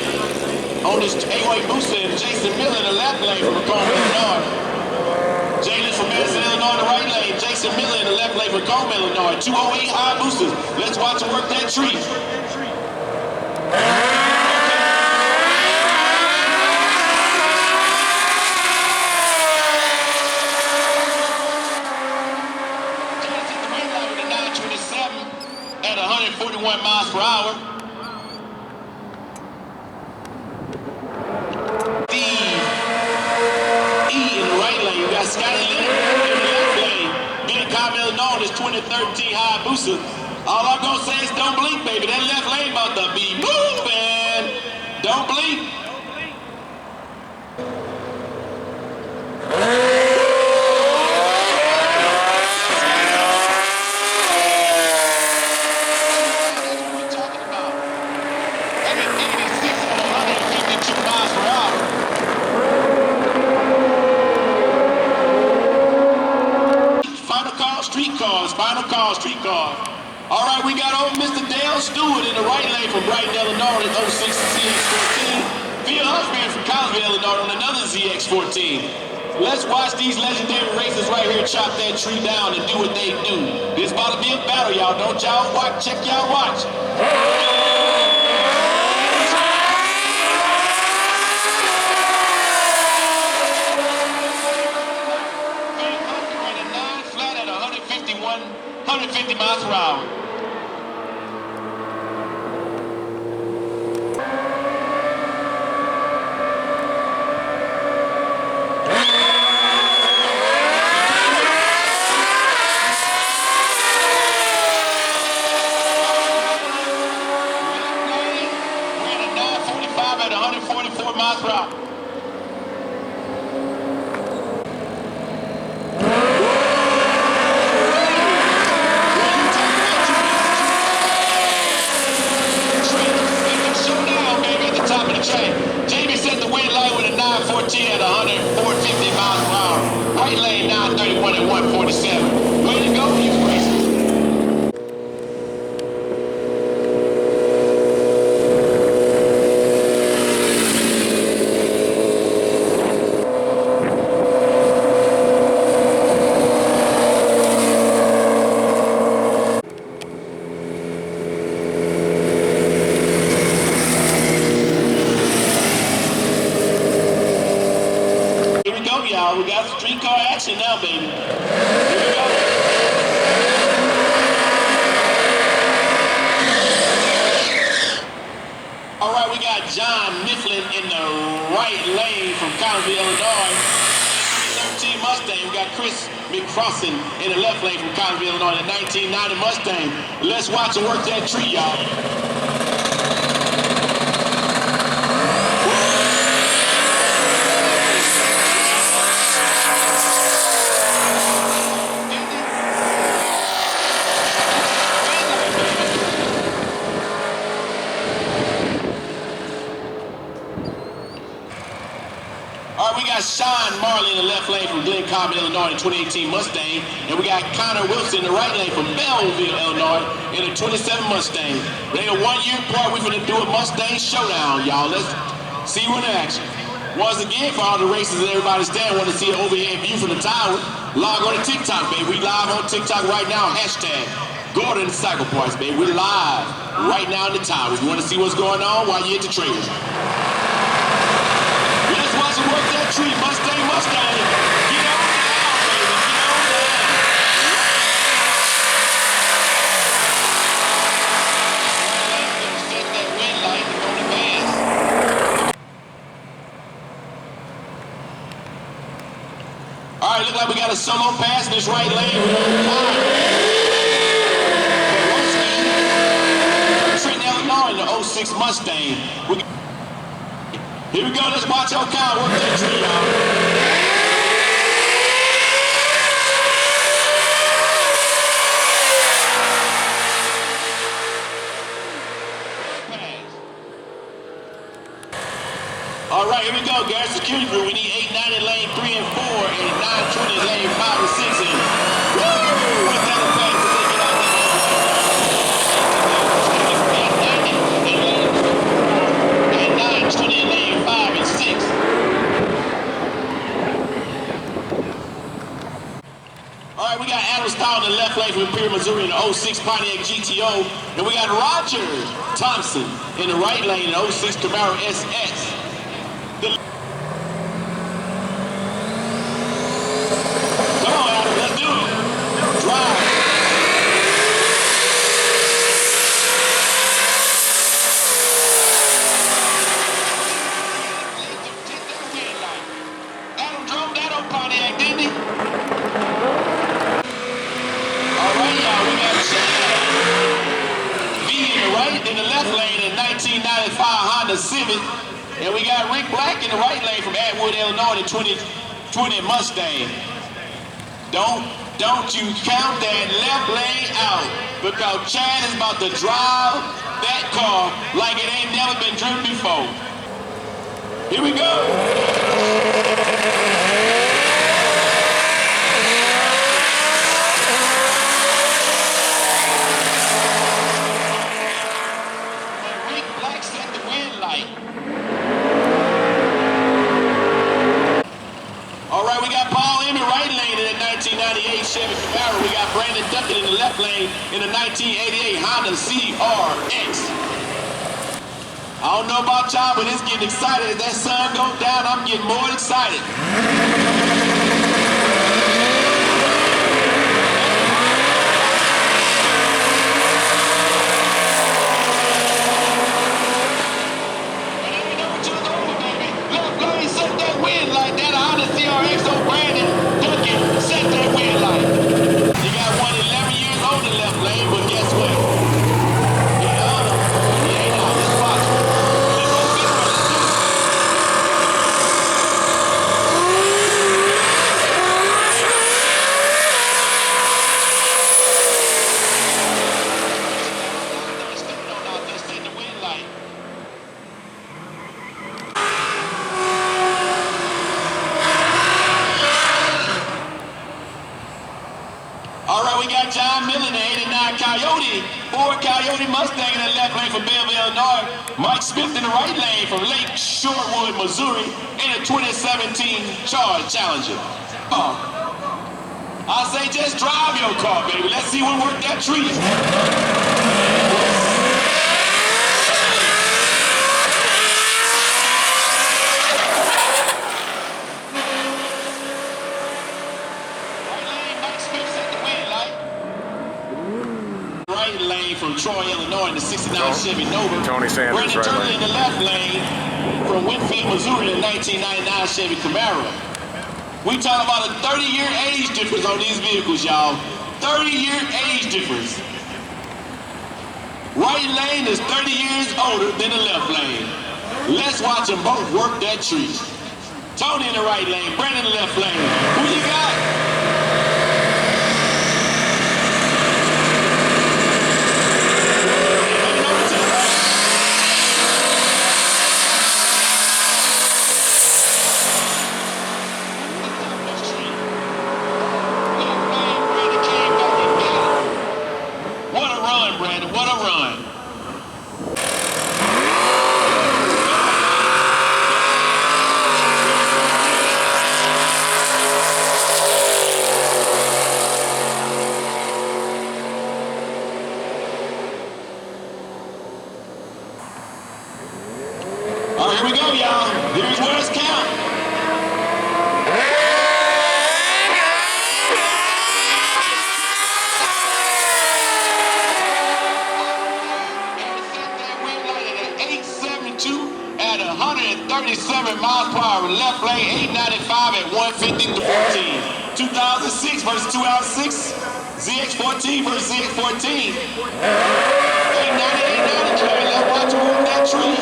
On this A-Way booster and Jason Miller in the left lane from Macomb, Illinois. Jalen from Madison, Illinois in the right lane. Jason Miller in the left lane from Macomb, Illinois. 208 high boosters. Let's watch them work that tree. At 141 miles per hour. Steve E in the right lane. You got Scotty Leonard in the left lane. Billy Cobb, Illinois, this 2013 high booster. All I'm gonna say is don't blink, baby. That left lane about to be moving. Don't blink. Final call, street car. All right, we got old Mr. Dale Stewart in the right lane from Brighton, Illinois, in 06 ZX14. Phil Huffman from Collinsville, Illinois, on another ZX14. Let's watch these legendary racers right here chop that tree down and do what they do. This about to be a battle, y'all. Don't y'all watch, check y'all watch. Flat at 150 miles per hour. We're at a 945 at 144 miles per hour. Jamie set the wind line with a 914 at 104.50 miles per hour. Right lane 931 at 147. Way to go, you racers. Y'all, we got streetcar action now, baby. Here we go. All right, we got John Mifflin in the right lane from Collinsville, Illinois. 13 Mustang. We got Chris McCrossin in the left lane from Collinsville, Illinois, the 1990 Mustang. Let's watch him work that tree, y'all. All right, we got Sean Marley in the left lane from Glen Cobb, Illinois, in the 2018 Mustang. And we got Connor Wilson in the right lane from Belleville, Illinois, in the 27 Mustang. They are 1 year apart. We're going to do a Mustang showdown, y'all. Let's see you in action. Once again, for all the races and everybody stand, want to see an overhead view from the tower, log on to TikTok, baby. We live on TikTok right now. Hashtag Gordon Cycle Parts, baby. We're live right now in the tower. If you want to see what's going on while you're at the trailer. Let's watch him work that tree. Mustang, Mustang. Get on down, baby. Get on down. Set that wind light on the pass. All right, look like we got a solo pass in this right lane. Trent Illinois in the 06 Mustang. Here we go. Let's watch our car work that tree, y'all. All right, here we go, guys. Security group. We need 890 lane 3 and 4 and 920 lane 5 and 6. And woo! With that pass, they get out there. 890 in lane 4 and 920 in lane 5 and 6. All right, we got Adam Style in the left lane from Imperial, Missouri in the 06 Pontiac GTO. And we got Roger Thompson in the right lane in the 06 Camaro SS. Civic, and we got Rick Black in the right lane from Atwood, Illinois, the 2020 Mustang. Don't you count that left lane out, because Chad is about to drive that car like it ain't never been driven before. Here we go. Chevy Camaro. We got Brandon Duckett in the left lane in the 1988 Honda CRX. I don't know about y'all, but it's getting excited. As that sun goes down, I'm getting more excited. Left lane, set that wind like that. Honda CRX on Brandon Duckett, set that wind light. You got one 11 years old in the left lane, but guess what? He ain't out this box. Let's go get one. Let's do it. Stepping on out there, setting the wind light. All right, we got John Miller in the 89 Coyote, Ford Coyote Mustang in the left lane from Belleville, Illinois. Mike Smith in the right lane from Lake Shorewood, Missouri in the 2017 Charge Challenger. I say just drive your car, baby. Let's see what work that tree. From Troy, Illinois in the 69 Chevy Nova. Tony Sanders, Brandon right Turner lane. in the left lane from Winfield, Missouri in the 1999 Chevy Camaro. We talking about a 30-year age difference on these vehicles, y'all. 30-year age difference. Right lane is 30 years older than the left lane. Let's watch them both work that tree. Tony in the right lane, Brandon in the left lane. Who you got? 107 miles per hour. Left lane 895 at 150 to 14. 2006 versus 2006. ZX14 versus ZX14. 890, let's watch you move that tree.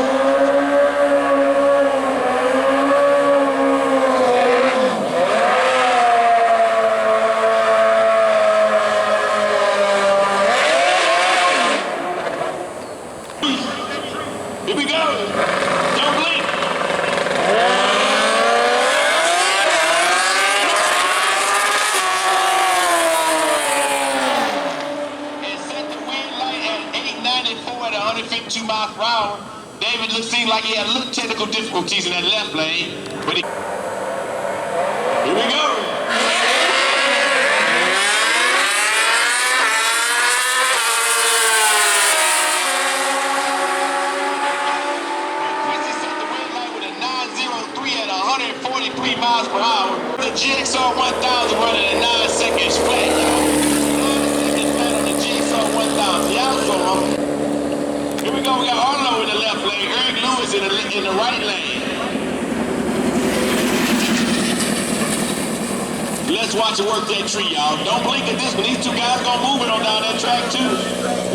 Here we go. Don't blink. And set the wind light at 894 at 152 miles per hour. David seemed like he had a little technical difficulties in that left lane, but here we go. At 143 miles per hour. The GXR 1000 running at 9 seconds flat, y'all. 9 seconds flat on the GXR 1000. Y'all saw him. Here we go. We got Arlo in the left lane. Eric Lewis in the right lane. Let's watch it work that tree, y'all. Don't blink at this one. These two guys gonna move it on down that track too.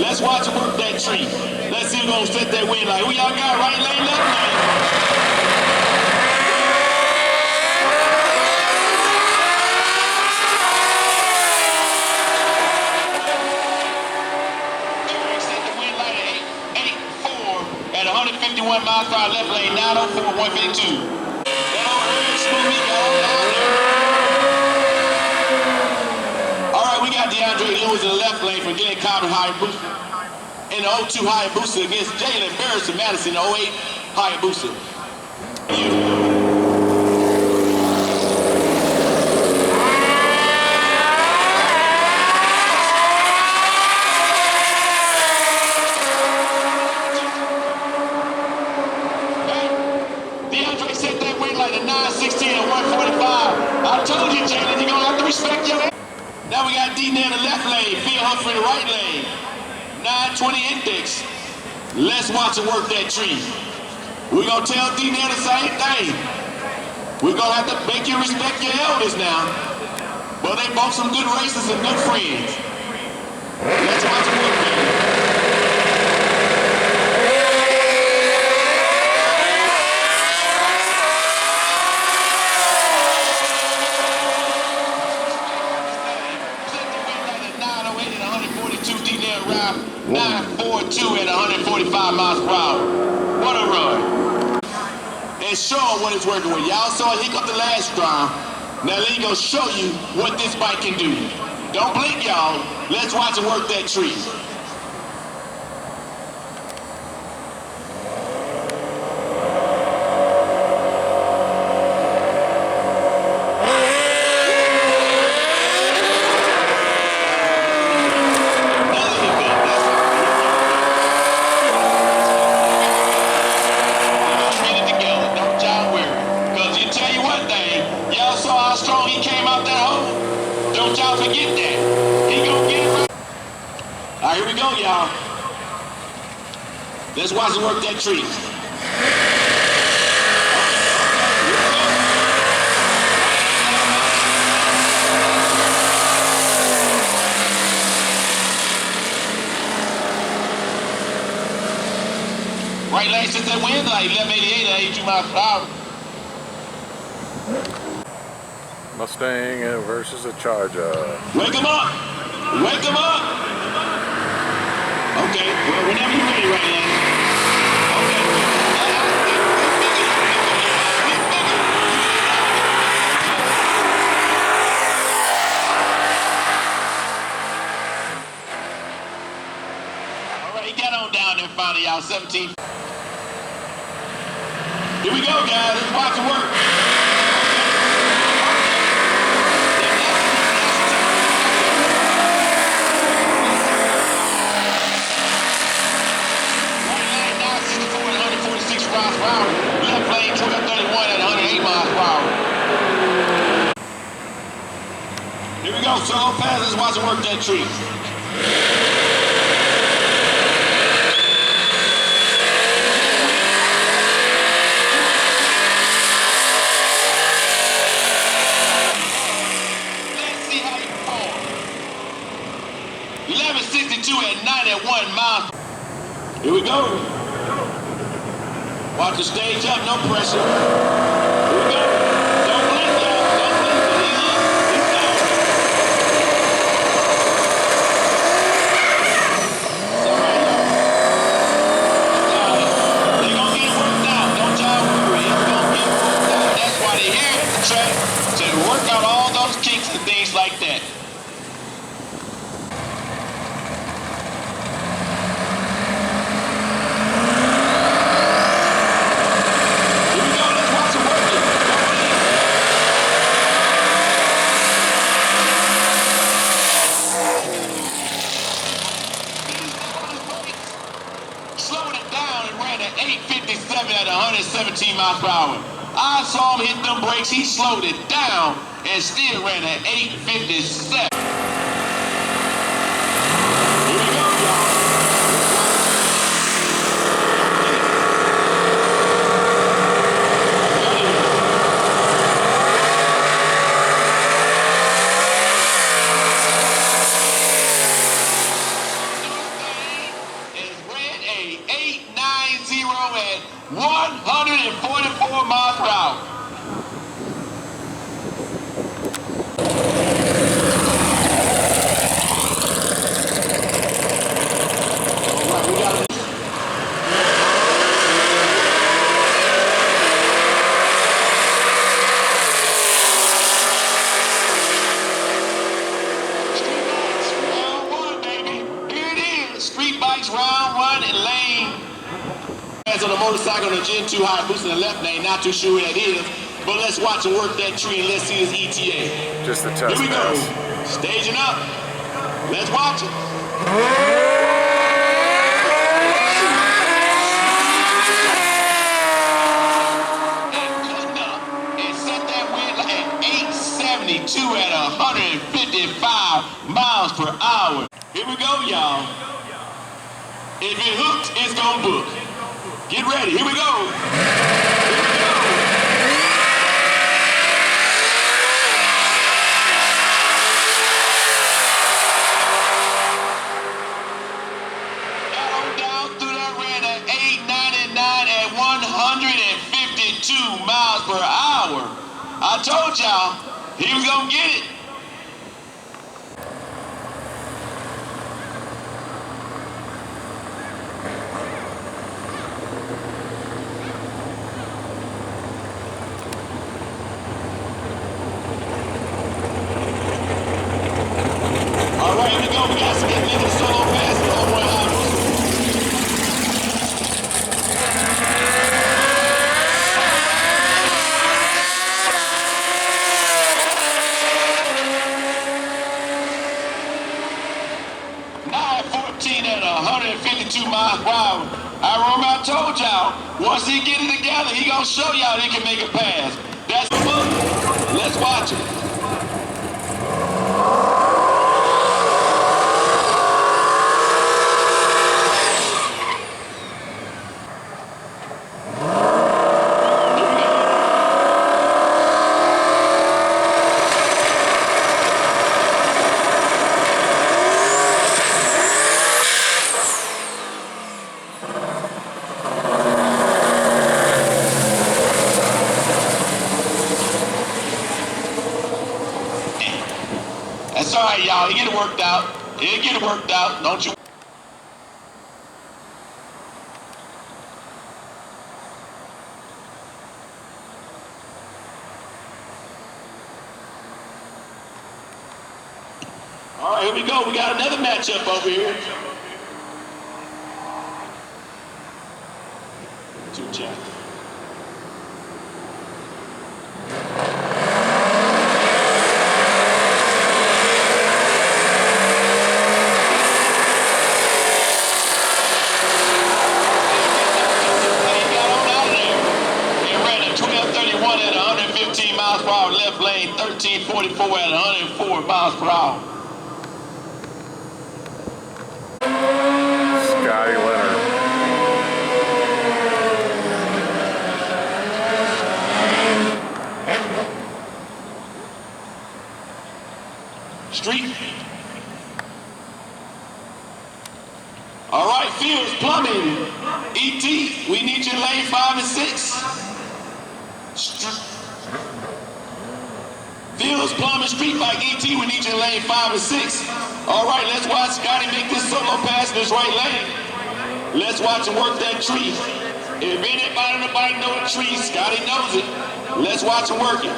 Let's watch it work that tree. Let's see who's gonna set that wind light. Who y'all got? Right lane, left lane. At 151 miles per hour, left lane, 904, 152. That overhead smooth me all down there. All right, we got DeAndre Lewis in the left lane from Glen Common Hayabusa. In the 02 Hayabusa against Jalen Barrison Madison, the 08 Hayabusa. I told you, Jalen, you're gonna have to respect your head. Now we got D-Net in the left lane, Phil Humphrey in the right lane. 920 index. Let's watch it work that tree. We're gonna tell D-Net the same thing. We're gonna have to make you respect your elders now. But they both some good racers and good friends. Let's watch it work, man. Round 942 at 145 miles per hour. What a run. And show them what it's working with. Y'all saw it hiccup the last round. Now let me go show you what this bike can do. Don't blink, y'all. Let's watch it work that tree. Don't y'all forget that. He gonna get it right. All right, here we go, y'all. Let's watch it work that tree. Right lane since that wind light, 1188 at 82 miles per hour. Mustang versus a Charger. Wake him up! Wake him up! Okay, well, whenever you're ready, right now. Okay. All right, get on down there finally, y'all. 17. Here we go, guys. Let's watch it work. Miles per hour. Left lane 1231 at 108 miles per hour. Here we go, solo pass. Let's watch it work that tree. 11:62 at 91 miles. Here we go. Watch the stage up, no pressure. Here we go. Don't blink, y'all. Don't blink. He's up. He's down. It's all right, y'all. They're going to get it worked out. Don't y'all worry. It's going to get worked out. That's why they're here at the track, to work out all those kinks and things like that. Slowed it down and ran at 8:57 at 117 miles per hour. I saw him hit them brakes. He slowed it down and still ran at 8:57. Here we go, y'all. It ran a 890 at 144 miles per hour. All right, we got it. Street bikes, round one, baby. Here it is. Street bikes, round one, and lane. As on a motorcycle on a Gen 2 high boost in the left lane, not too sure who that is, but let's watch him work that tree and let's see his ETA. Just the test Here we go. pass. Staging up. Let's watch it. And cutting up and set that wind at 872 at 155 miles per hour. Here we go, y'all. If it hooks, it's gonna book. Get ready. Here we go. Here we go. Got on down through that ran at 899 at 152 miles per hour. I told y'all he was gonna get it. All right, here we go. We got to get into the solo pass. On one high boost. .914 at 152 miles per hour. I remember I told y'all, once he get it together, he gonna show y'all he can make a pass. That's the book. Let's watch it. That's all right, y'all. He'll get it worked out. He'll get it worked out. Don't you? All right, here we go. We got another matchup over here. Two chat. At 115 miles per hour, left lane 1344 at 104 miles per hour. Scotty Leonard. Street. Fields Plumbing, ET, we need you in lane 5 and 6. Fields Plumbing, Street Bike, ET, we need you in lane 5 and 6. All right, let's watch Scotty make this solo pass in his right lane. Let's watch him work that tree. If anybody in the bike know a tree, Scotty knows it. Let's watch him work it.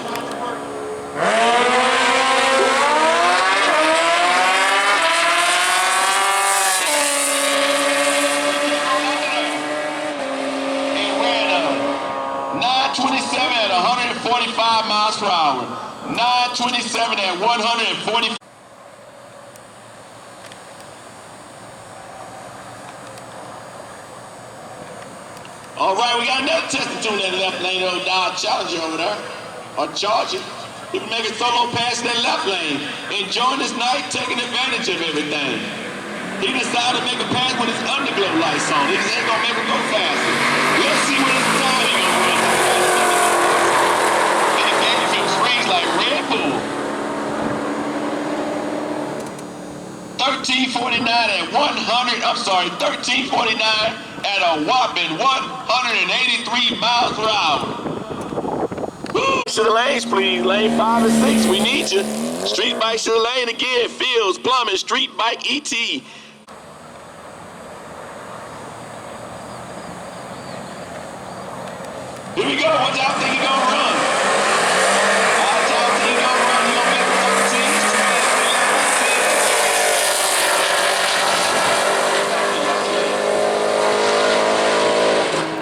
And ran a 927 at 145 miles per hour. 927 at 145. All right, we got another testing tool in that left lane, old Dodge Challenger over there, or Charger. He can make a solo pass in that left lane, enjoying this night, taking advantage of everything. He decided to make a pass with his underglow lights on. He ain't gonna make him go faster. Let's see what his time he gonna run. And he gave him freeze like Red Bull. 1349 at 100, I'm sorry, 1349 at a whopping 183 miles per hour. Woo! To the lanes, please. Lane 5 and 6, we need you. Street Bike to the lane again. Fields, Plumbing, Street Bike, ET. Here we go. What y'all think he gonna run? What y'all think he gonna run? He gonna make the 13.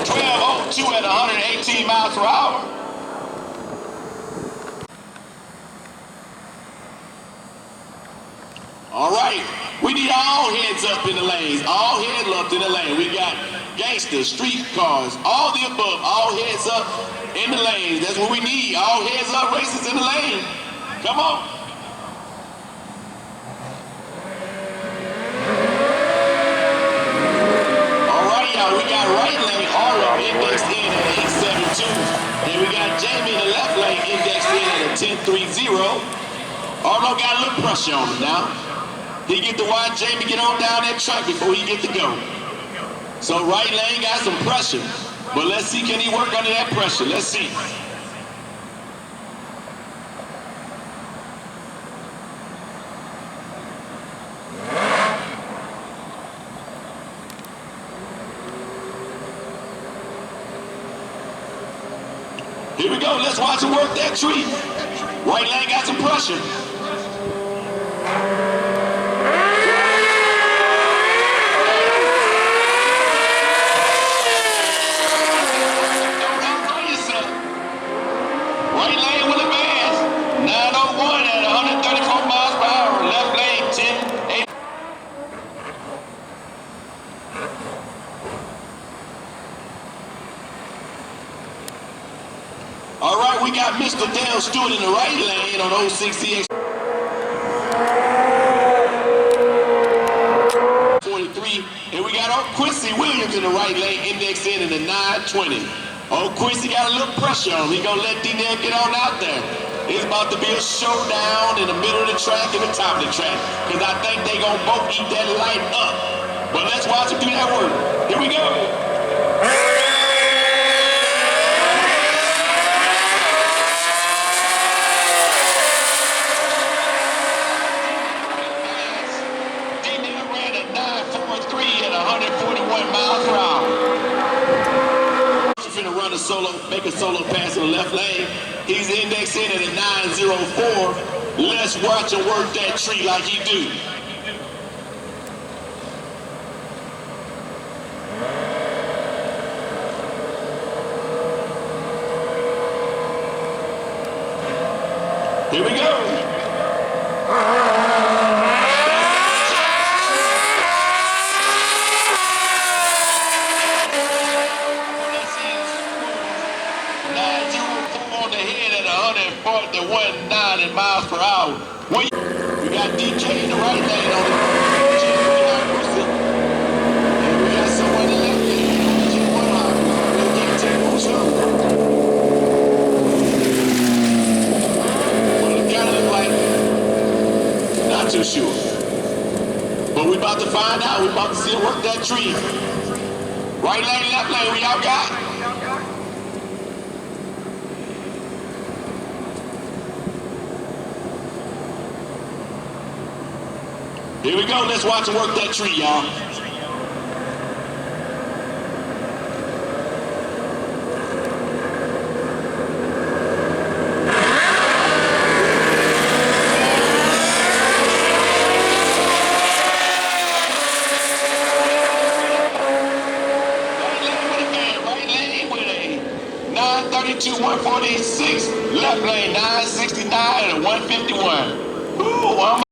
12:02 at 118 miles per hour. All right, we need all heads up in the lanes. All heads up in the lane. We got Gangsta, street cars, all the above. All heads up in the lanes. That's what we need. All heads up races in the lane. Come on. We got right lane Arlo indexed in at 872. And we got Jamie in the left lane indexed in at a 1030. Arlo got a little pressure on him now. He get to watch Jamie get on down that track before he get to go. So right lane got some pressure. But let's see, can he work under that pressure? Let's see. Here we go, let's watch him work that tree. Right lane got some pressure. Right lane will advance. 901 at 134 miles per hour. Left lane 10, 8. All right, we got Mr. Dale Stewart in the right lane on 068. 43, and we got old Quincy Williams in the right lane, indexed in the 920. Old Quincy got a little pressure on him. He gonna let D-Nail get on out there. It's about to be a showdown in the middle of the track and the top of the track, because I think they gonna both eat that light up. But let's watch him do that work. Here we go. Run a solo, make a solo pass in the left lane. He's indexed in at a 904. Let's watch him work that tree like he do. Here we go. The 190 miles per hour. We got DJ in the right lane on it. And we got someone in the left lane. We'll get to well, it kind of look like, not too sure. But we about to find out. We about to see him work that tree. Right lane, left lane, we all got. Here we go. Let's watch him work that tree, y'all. Right lane with a 932 146. Left lane 9